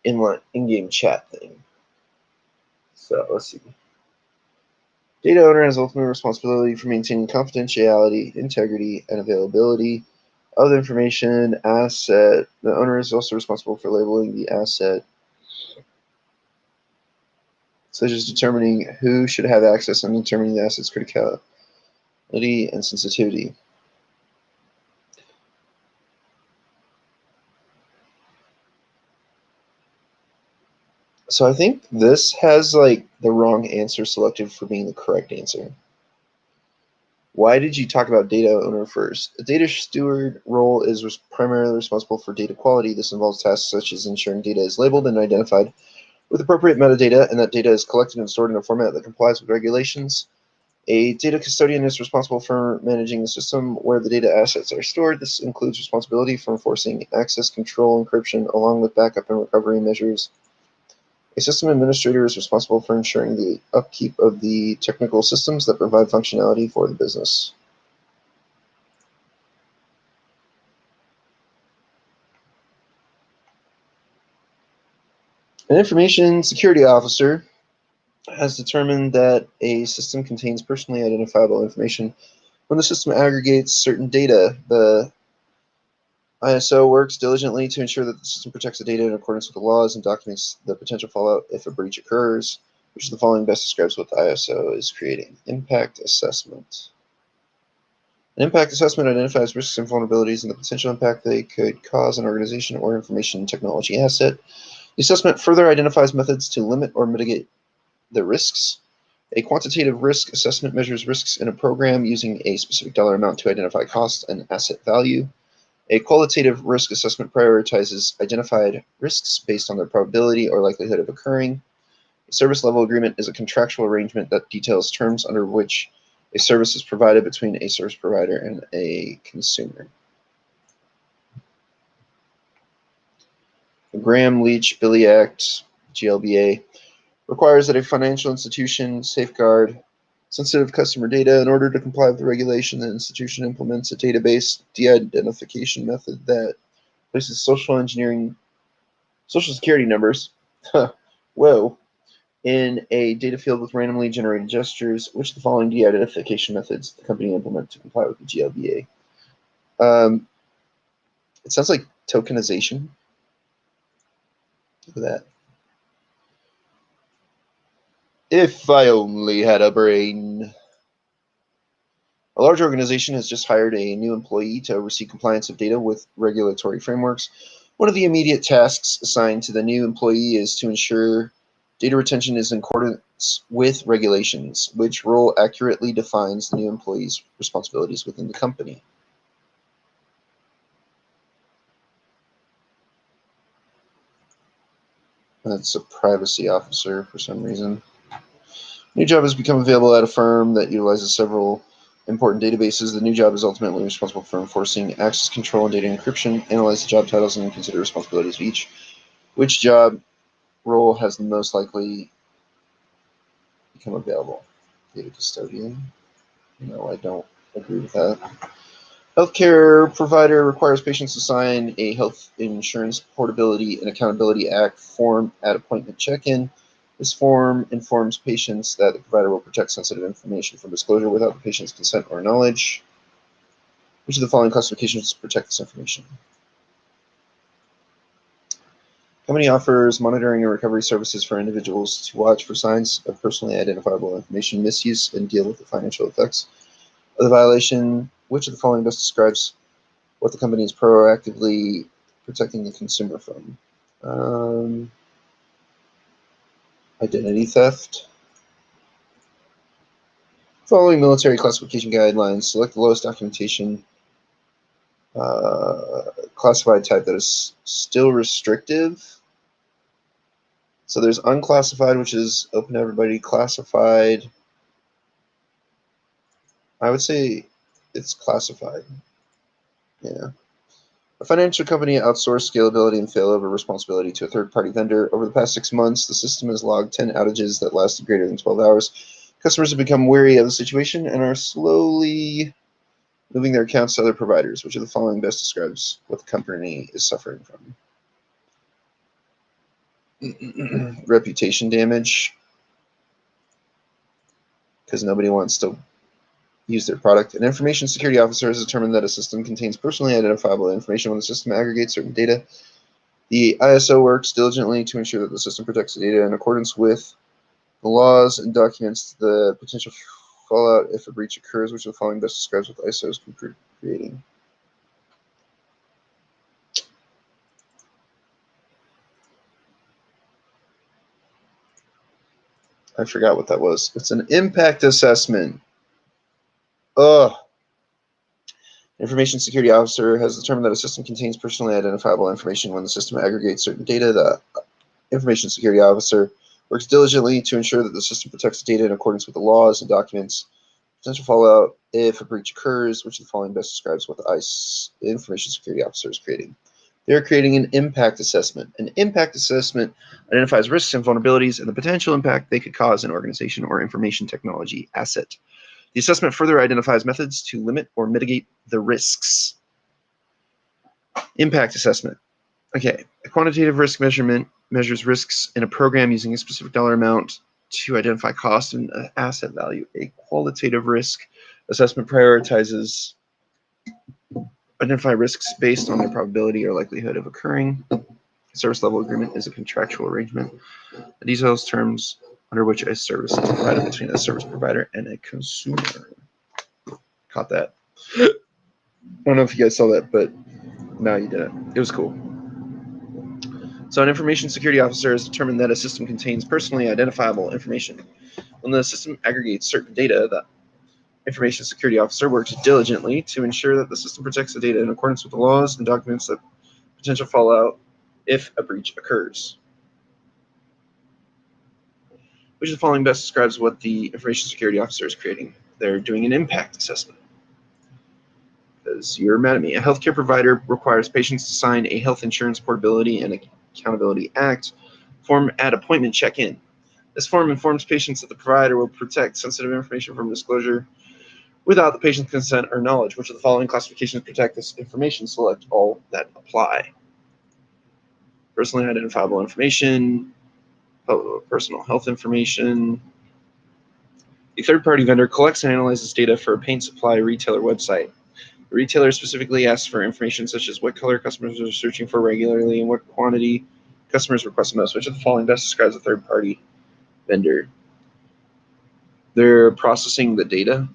in-game chat thing. So let's see. Data owner has ultimate responsibility for maintaining confidentiality, integrity, and availability of the information asset. The owner is also responsible for labeling the asset, such as determining who should have access and determining the asset's criticality and sensitivity. So I think this has like the wrong answer selected for being the correct answer. Why did you talk about data owner first? A data steward role is primarily responsible for data quality. This involves tasks such as ensuring data is labeled and identified with appropriate metadata, and that data is collected and stored in a format that complies with regulations. A data custodian is responsible for managing the system where the data assets are stored. This includes responsibility for enforcing access control encryption along with backup and recovery measures. A system administrator is responsible for ensuring the upkeep of the technical systems that provide functionality for the business. An information security officer has determined that a system contains personally identifiable information when the system aggregates certain data. The ISO works diligently to ensure that the system protects the data in accordance with the laws and documents the potential fallout if a breach occurs. Which of the following best describes what the ISO is creating? Impact assessment. An impact assessment identifies risks and vulnerabilities and the potential impact they could cause an organization or information technology asset. The assessment further identifies methods to limit or mitigate the risks. A quantitative risk assessment measures risks in a program using a specific dollar amount to identify cost and asset value. A qualitative risk assessment prioritizes identified risks based on their probability or likelihood of occurring. A service level agreement is a contractual arrangement that details terms under which a service is provided between a service provider and a consumer. The Graham-Leach-Billy Act, GLBA, requires that a financial institution safeguard sensitive customer data. In order to comply with the regulation, the institution implements a database de-identification method that places social security numbers, whoa, in a data field with randomly generated gestures. Which of the following de-identification methods the company implement to comply with the GLBA? It sounds like tokenization. Look at that. If I only had a brain. A large organization has just hired a new employee to oversee compliance of data with regulatory frameworks. One of the immediate tasks assigned to the new employee is to ensure data retention is in accordance with regulations. Which role accurately defines the new employee's responsibilities within the company? That's a privacy officer for some reason. New job has become available at a firm that utilizes several important databases. The new job is ultimately responsible for enforcing access control and data encryption. Analyze the job titles and consider responsibilities of each. Which job role has the most likely become available? Data custodian? No, I don't agree with that. Healthcare provider requires patients to sign a Health Insurance Portability and Accountability Act form at appointment check-in. This form informs patients that the provider will protect sensitive information from disclosure without the patient's consent or knowledge. Which of the following classifications protect this information? Company offers monitoring and recovery services for individuals to watch for signs of personally identifiable information misuse and deal with the financial effects of the violation. Which of the following best describes what the company is proactively protecting the consumer from? Identity theft. Following military classification guidelines, select the lowest documentation classified type that is still restrictive. So there's unclassified, which is open to everybody. Classified, I would say it's classified. Yeah. A financial company outsourced scalability and failover responsibility to a third-party vendor. Over the past 6 months, the system has logged 10 outages that lasted greater than 12 hours. Customers have become wary of the situation and are slowly moving their accounts to other providers. Which of the following best describes what the company is suffering from? Reputation damage, because nobody wants to use their product. An information security officer has determined that a system contains personally identifiable information when the system aggregates certain data. The ISO works diligently to ensure that the system protects the data in accordance with the laws and documents the potential fallout if a breach occurs. Which of the following best describes what the ISO is creating? I forgot what that was. It's an impact assessment. Ugh. Information security officer has determined that a system contains personally identifiable information when the system aggregates certain data. The information security officer works diligently to ensure that the system protects the data in accordance with the laws and documents. Potential fallout if a breach occurs. Which of the following best describes what the information security officer is creating? They're creating an impact assessment. An impact assessment identifies risks and vulnerabilities and the potential impact they could cause an organization or information technology asset. The assessment further identifies methods to limit or mitigate the risks. Impact assessment. Okay, a quantitative risk measurement measures risks in a program using a specific dollar amount to identify cost and asset value. A qualitative risk assessment prioritizes identify risks based on their probability or likelihood of occurring. A service level agreement is a contractual arrangement that details terms under which a service is provided between a service provider and a consumer. Caught that. I don't know if you guys saw that, but no, you didn't. It was cool. So an information security officer has determined that a system contains personally identifiable information. When the system aggregates certain data, the information security officer works diligently to ensure that the system protects the data in accordance with the laws and documents that potential fallout if a breach occurs. Which of the following best describes what the information security officer is creating? They're doing an impact assessment. Because you're mad at me. A healthcare provider requires patients to sign a Health Insurance Portability and Accountability Act form at appointment check-in. This form informs patients that the provider will protect sensitive information from disclosure without the patient's consent or knowledge. Which of the following classifications protect this information? Select all that apply. Personally identifiable information, personal health information. A third-party vendor collects and analyzes data for a paint supply retailer website. The retailer specifically asks for information such as what color customers are searching for regularly and what quantity customers request most. Which of the following best describes a third-party vendor? They're processing the data.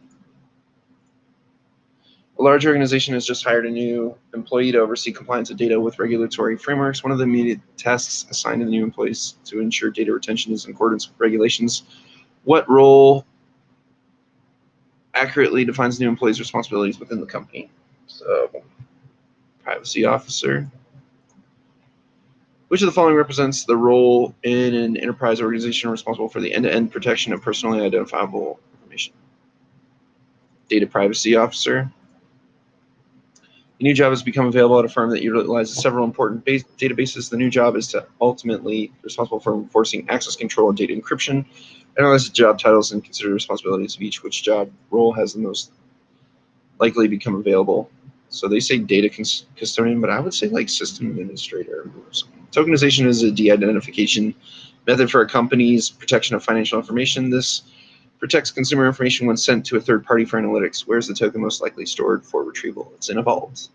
A large organization has just hired a new employee to oversee compliance of data with regulatory frameworks. One of the immediate tasks assigned to the new employees to ensure data retention is in accordance with regulations. What role accurately defines new employees' responsibilities within the company? So, privacy officer. Which of the following represents the role in an enterprise organization responsible for the end-to-end protection of personally identifiable information? Data privacy officer. A new job has become available at a firm that utilizes several important databases. The new job is to ultimately responsible for enforcing access control and data encryption. Analyze the job titles and consider the responsibilities of each. Which job role has the most likely become available? So they say data custodian, but I would say like system administrator or something. Tokenization is a de-identification method for a company's protection of financial information. This protects consumer information when sent to a third party for analytics. Where's the token most likely stored for retrieval? It's in a vault.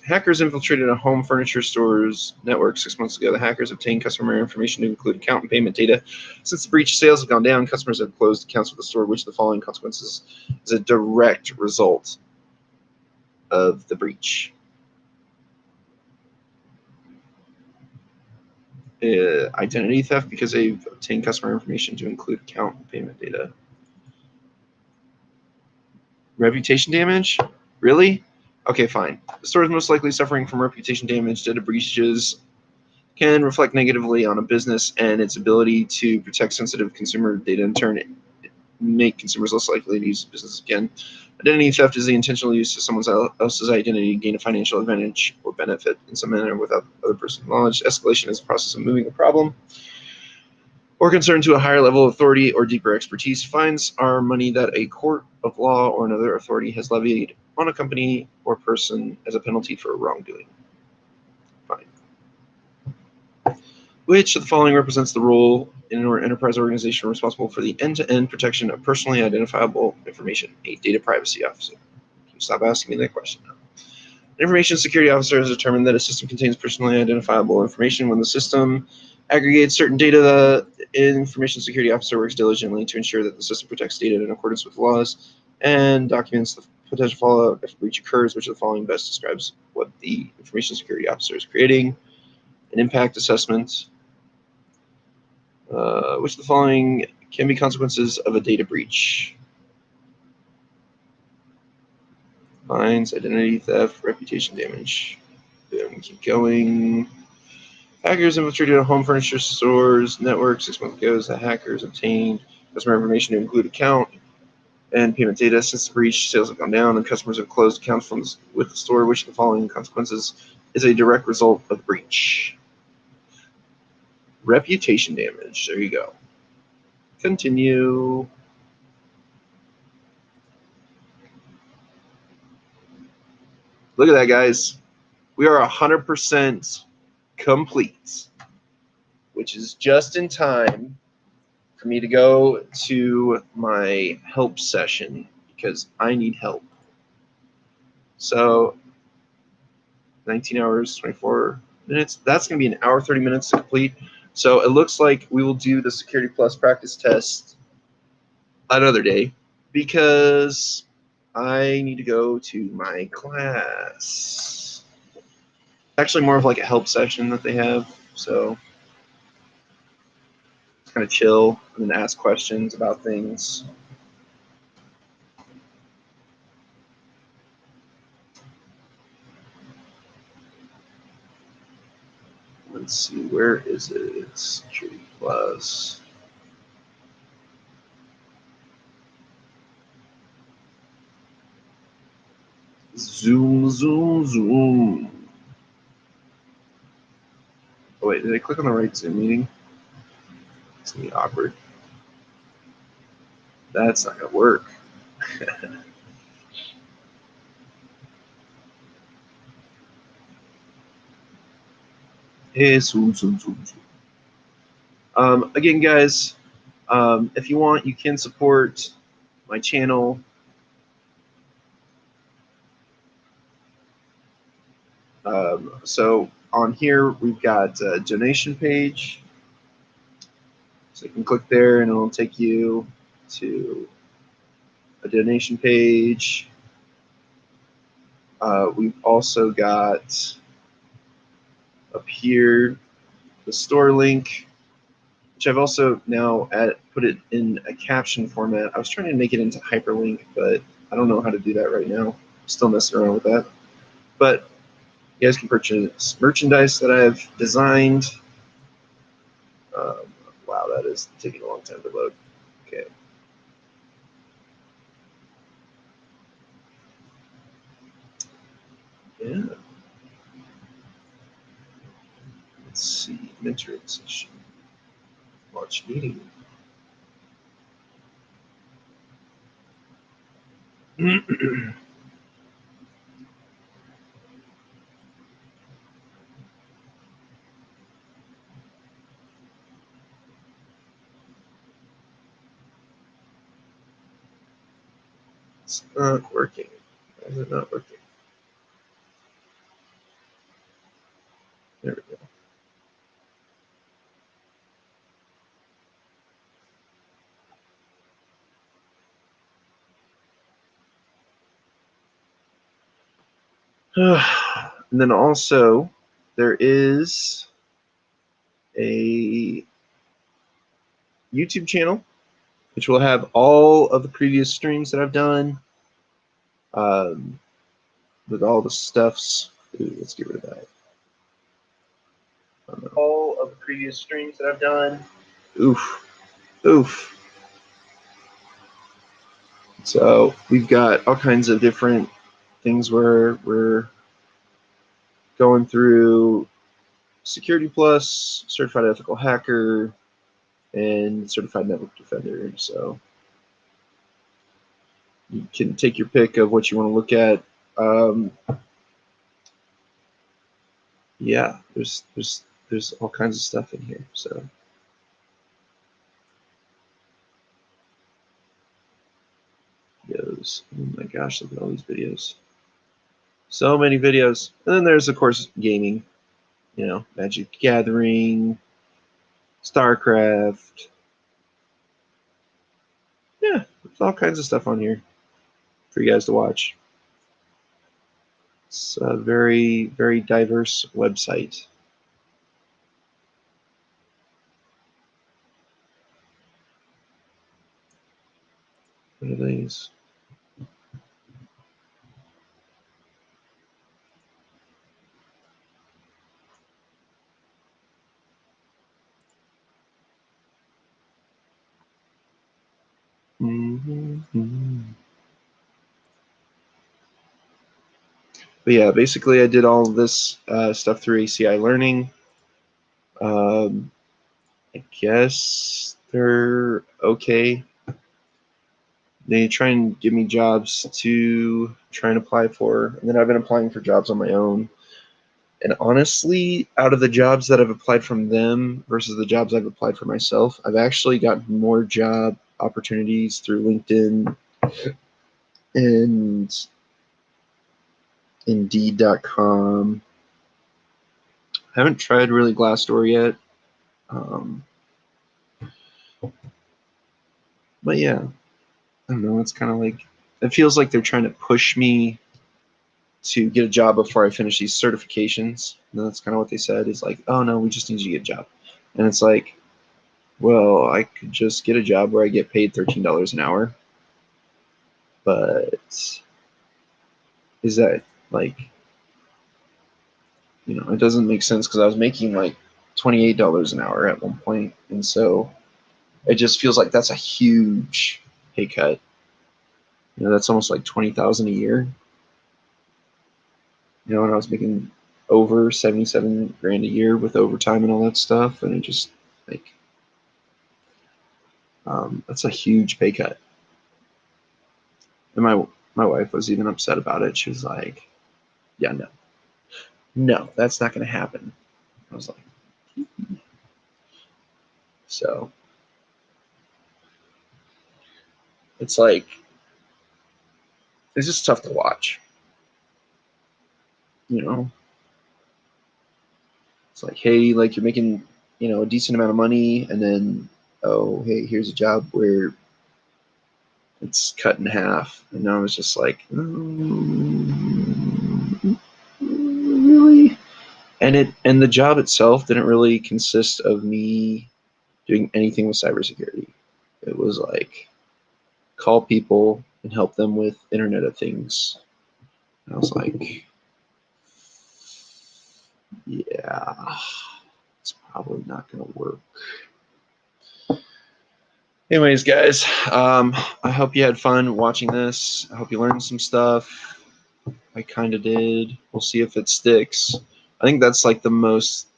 Hackers infiltrated a home furniture store's network 6 months ago. The hackers obtained customer information to include account and payment data. Since the breach, sales have gone down. Customers have closed accounts with the store. Which of the following consequences is a direct result of the breach? Identity theft, because they've obtained customer information to include account and payment data. Reputation damage? Really? Okay, fine. The store is most likely suffering from reputation damage. Data breaches can reflect negatively on a business and its ability to protect sensitive consumer data. In turn, make consumers less likely to use the business again. Identity theft is the intentional use of someone else's identity to gain a financial advantage or benefit in some manner without the other person's knowledge. Escalation is the process of moving a problem or concern to a higher level of authority or deeper expertise. Fines are money that a court of law or another authority has levied on a company or person as a penalty for wrongdoing. Fine. Which of the following represents the role in an enterprise organization responsible for the end-to-end protection of personally identifiable information? A data privacy officer. Can you stop asking me that question now? An information security officer has determined that a system contains personally identifiable information when the system aggregates certain data. The information security officer works diligently to ensure that the system protects data in accordance with laws and documents the potential fallout if a breach occurs. Which of the following best describes what the information security officer is creating? An impact assessment. Which of the following can be consequences of a data breach? Fines, identity theft, reputation damage. Then keep going. Hackers infiltrated a home furniture store's network 6 months ago. The hackers obtained customer information to include account and payment data. Since the breach, sales have gone down and customers have closed accounts with the store. Which of the following consequences is a direct result of the breach? Reputation damage. There you go. Continue. Look at that, guys. We are 100% complete, which is just in time for me to go to my help session because I need help. So 19 hours, 24 minutes. That's going to be an hour, 30 minutes to complete. So it looks like we will do the Security Plus practice test another day because I need to go to my class. Actually, more of like a help session that they have. So it's kind of chill and then ask questions about things. Let's see, where is it? Security Plus. Zoom, zoom, zoom. Oh, wait, did I click on the right Zoom meeting? It's going to be awkward. That's not going to work. Hey, zoom, zoom, zoom, zoom. Again, guys, if you want, you can support my channel. So on here, we've got a donation page. So you can click there and it'll take you to a donation page. We've also got up here the store link, which I've also now put it in a caption format. I was trying to make it into hyperlink, but I don't know how to do that right now. I'm still messing around with that. But you guys can purchase merchandise that I've designed. Wow, that is taking a long time to load. Okay. Yeah. Let's see. Mentoring session. Launch meeting. It's not working. Why is it not working? There we go. And then also, there is a YouTube channel, which will have all of the previous streams that I've done, with all the stuffs. Ooh, let's get rid of that. All of the previous streams that I've done. Oof. Oof. So we've got all kinds of different things where we're going through Security Plus, Certified Ethical Hacker, and Certified Network Defender. So you can take your pick of what you want to look at. Yeah, there's all kinds of stuff in here. So videos. Oh my gosh, look at all these videos. So many videos. And then there's of course gaming. You know, Magic Gathering, StarCraft. Yeah, there's all kinds of stuff on here for you guys to watch. It's a very, very diverse website. What are these? But yeah, basically I did all of this stuff through ACI Learning. I guess they're okay. They try and give me jobs to try and apply for, and then I've been applying for jobs on my own. And honestly, out of the jobs that I've applied from them versus the jobs I've applied for myself, I've actually gotten more job opportunities through LinkedIn and Indeed.com. I haven't tried really Glassdoor yet. But yeah, I don't know. It's kind of like, it feels like they're trying to push me to get a job before I finish these certifications. And that's kind of what they said is like, oh no, we just need you to get a job. And it's like, well, I could just get a job where I get paid $13 an hour. But is that like, you know, it doesn't make sense because I was making like $28 an hour at one point. And so it just feels like that's a huge pay cut. You know, that's almost like 20,000 a year. You know, and I was making over 77 grand a year with overtime and all that stuff. And it just like, that's a huge pay cut. And my wife was even upset about it. She was like, yeah, no, that's not going to happen. I was like, so it's like, it's just tough to watch. You know, it's like, hey, like you're making, you know, a decent amount of money, and then, oh, hey, here's a job where it's cut in half. And I was just like, really? And the job itself didn't really consist of me doing anything with cybersecurity. It was like call people and help them with Internet of Things. And I was like, yeah, it's probably not going to work. Anyways, guys, I hope you had fun watching this. I hope you learned some stuff. I kind of did. We'll see if it sticks. I think that's like the most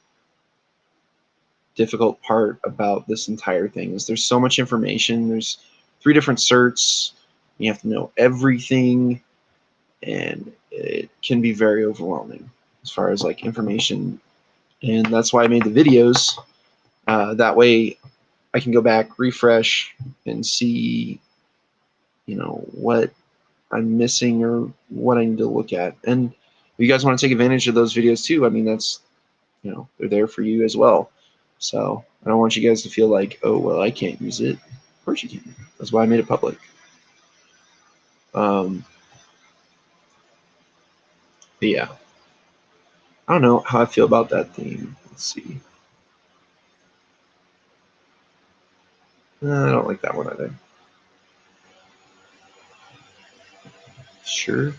difficult part about this entire thing is there's so much information. There's 3 different certs. You have to know everything, and it can be very overwhelming as far as like information. And that's why I made the videos. That way I can go back, refresh, and see, you know, what I'm missing or what I need to look at. And if you guys want to take advantage of those videos too, I mean, that's, you know, they're there for you as well. So I don't want you guys to feel like, oh, well, I can't use it. Of course you can. That's why I made it public. But yeah, I don't know how I feel about that theme. Let's see. I don't like that one either. Sure.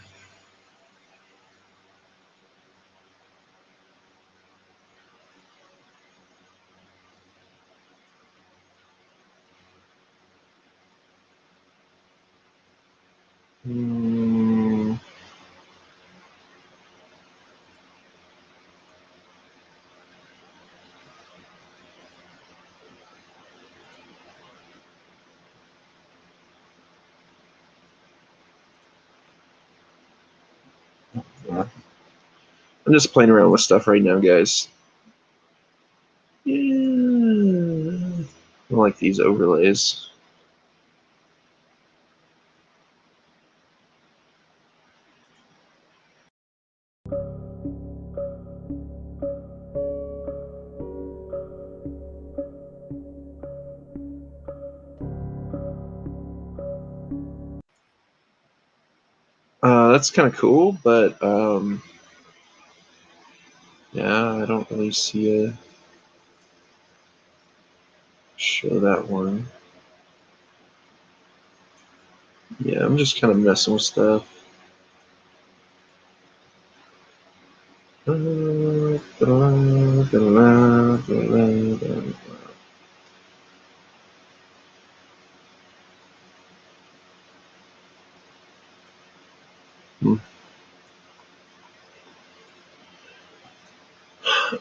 I'm just playing around with stuff right now, guys. Yeah. I like these overlays. That's kind of cool, but yeah, I don't really see a show that one. Yeah, I'm just kind of messing with stuff.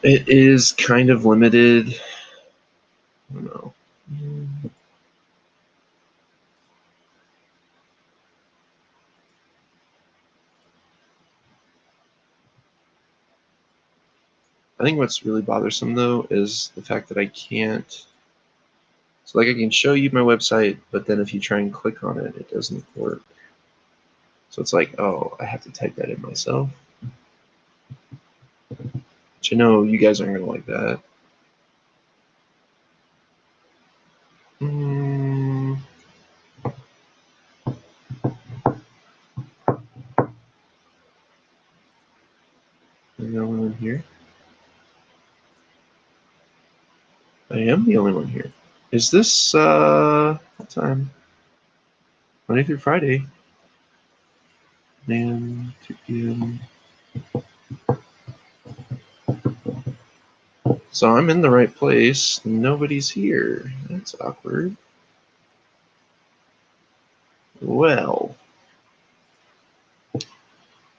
It is kind of limited. I don't know. I think what's really bothersome though is the fact that I can't. So like I can show you my website, but then if you try and click on it, it doesn't work. So it's like, oh, I have to type that in myself. Which I know you guys aren't gonna like that. Am I the only one here? I am the only one here. Is this what time? Monday through Friday. And 2 p.m. So I'm in the right place. Nobody's here. That's awkward. Well.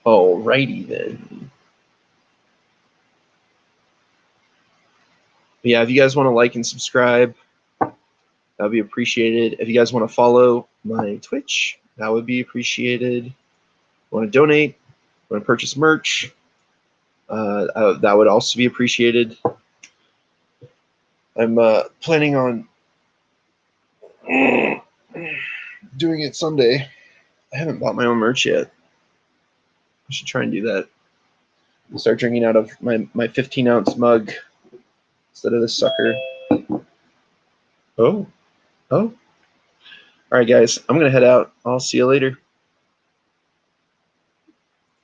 Alrighty then. But yeah, if you guys want to like and subscribe, that would be appreciated. If you guys want to follow my Twitch, that would be appreciated. Want to donate, want to purchase merch, that would also be appreciated. I'm planning on doing it someday. I haven't bought my own merch yet. I should try and do that. Start drinking out of my 15-ounce mug instead of this sucker. Oh. All right, guys. I'm going to head out. I'll see you later.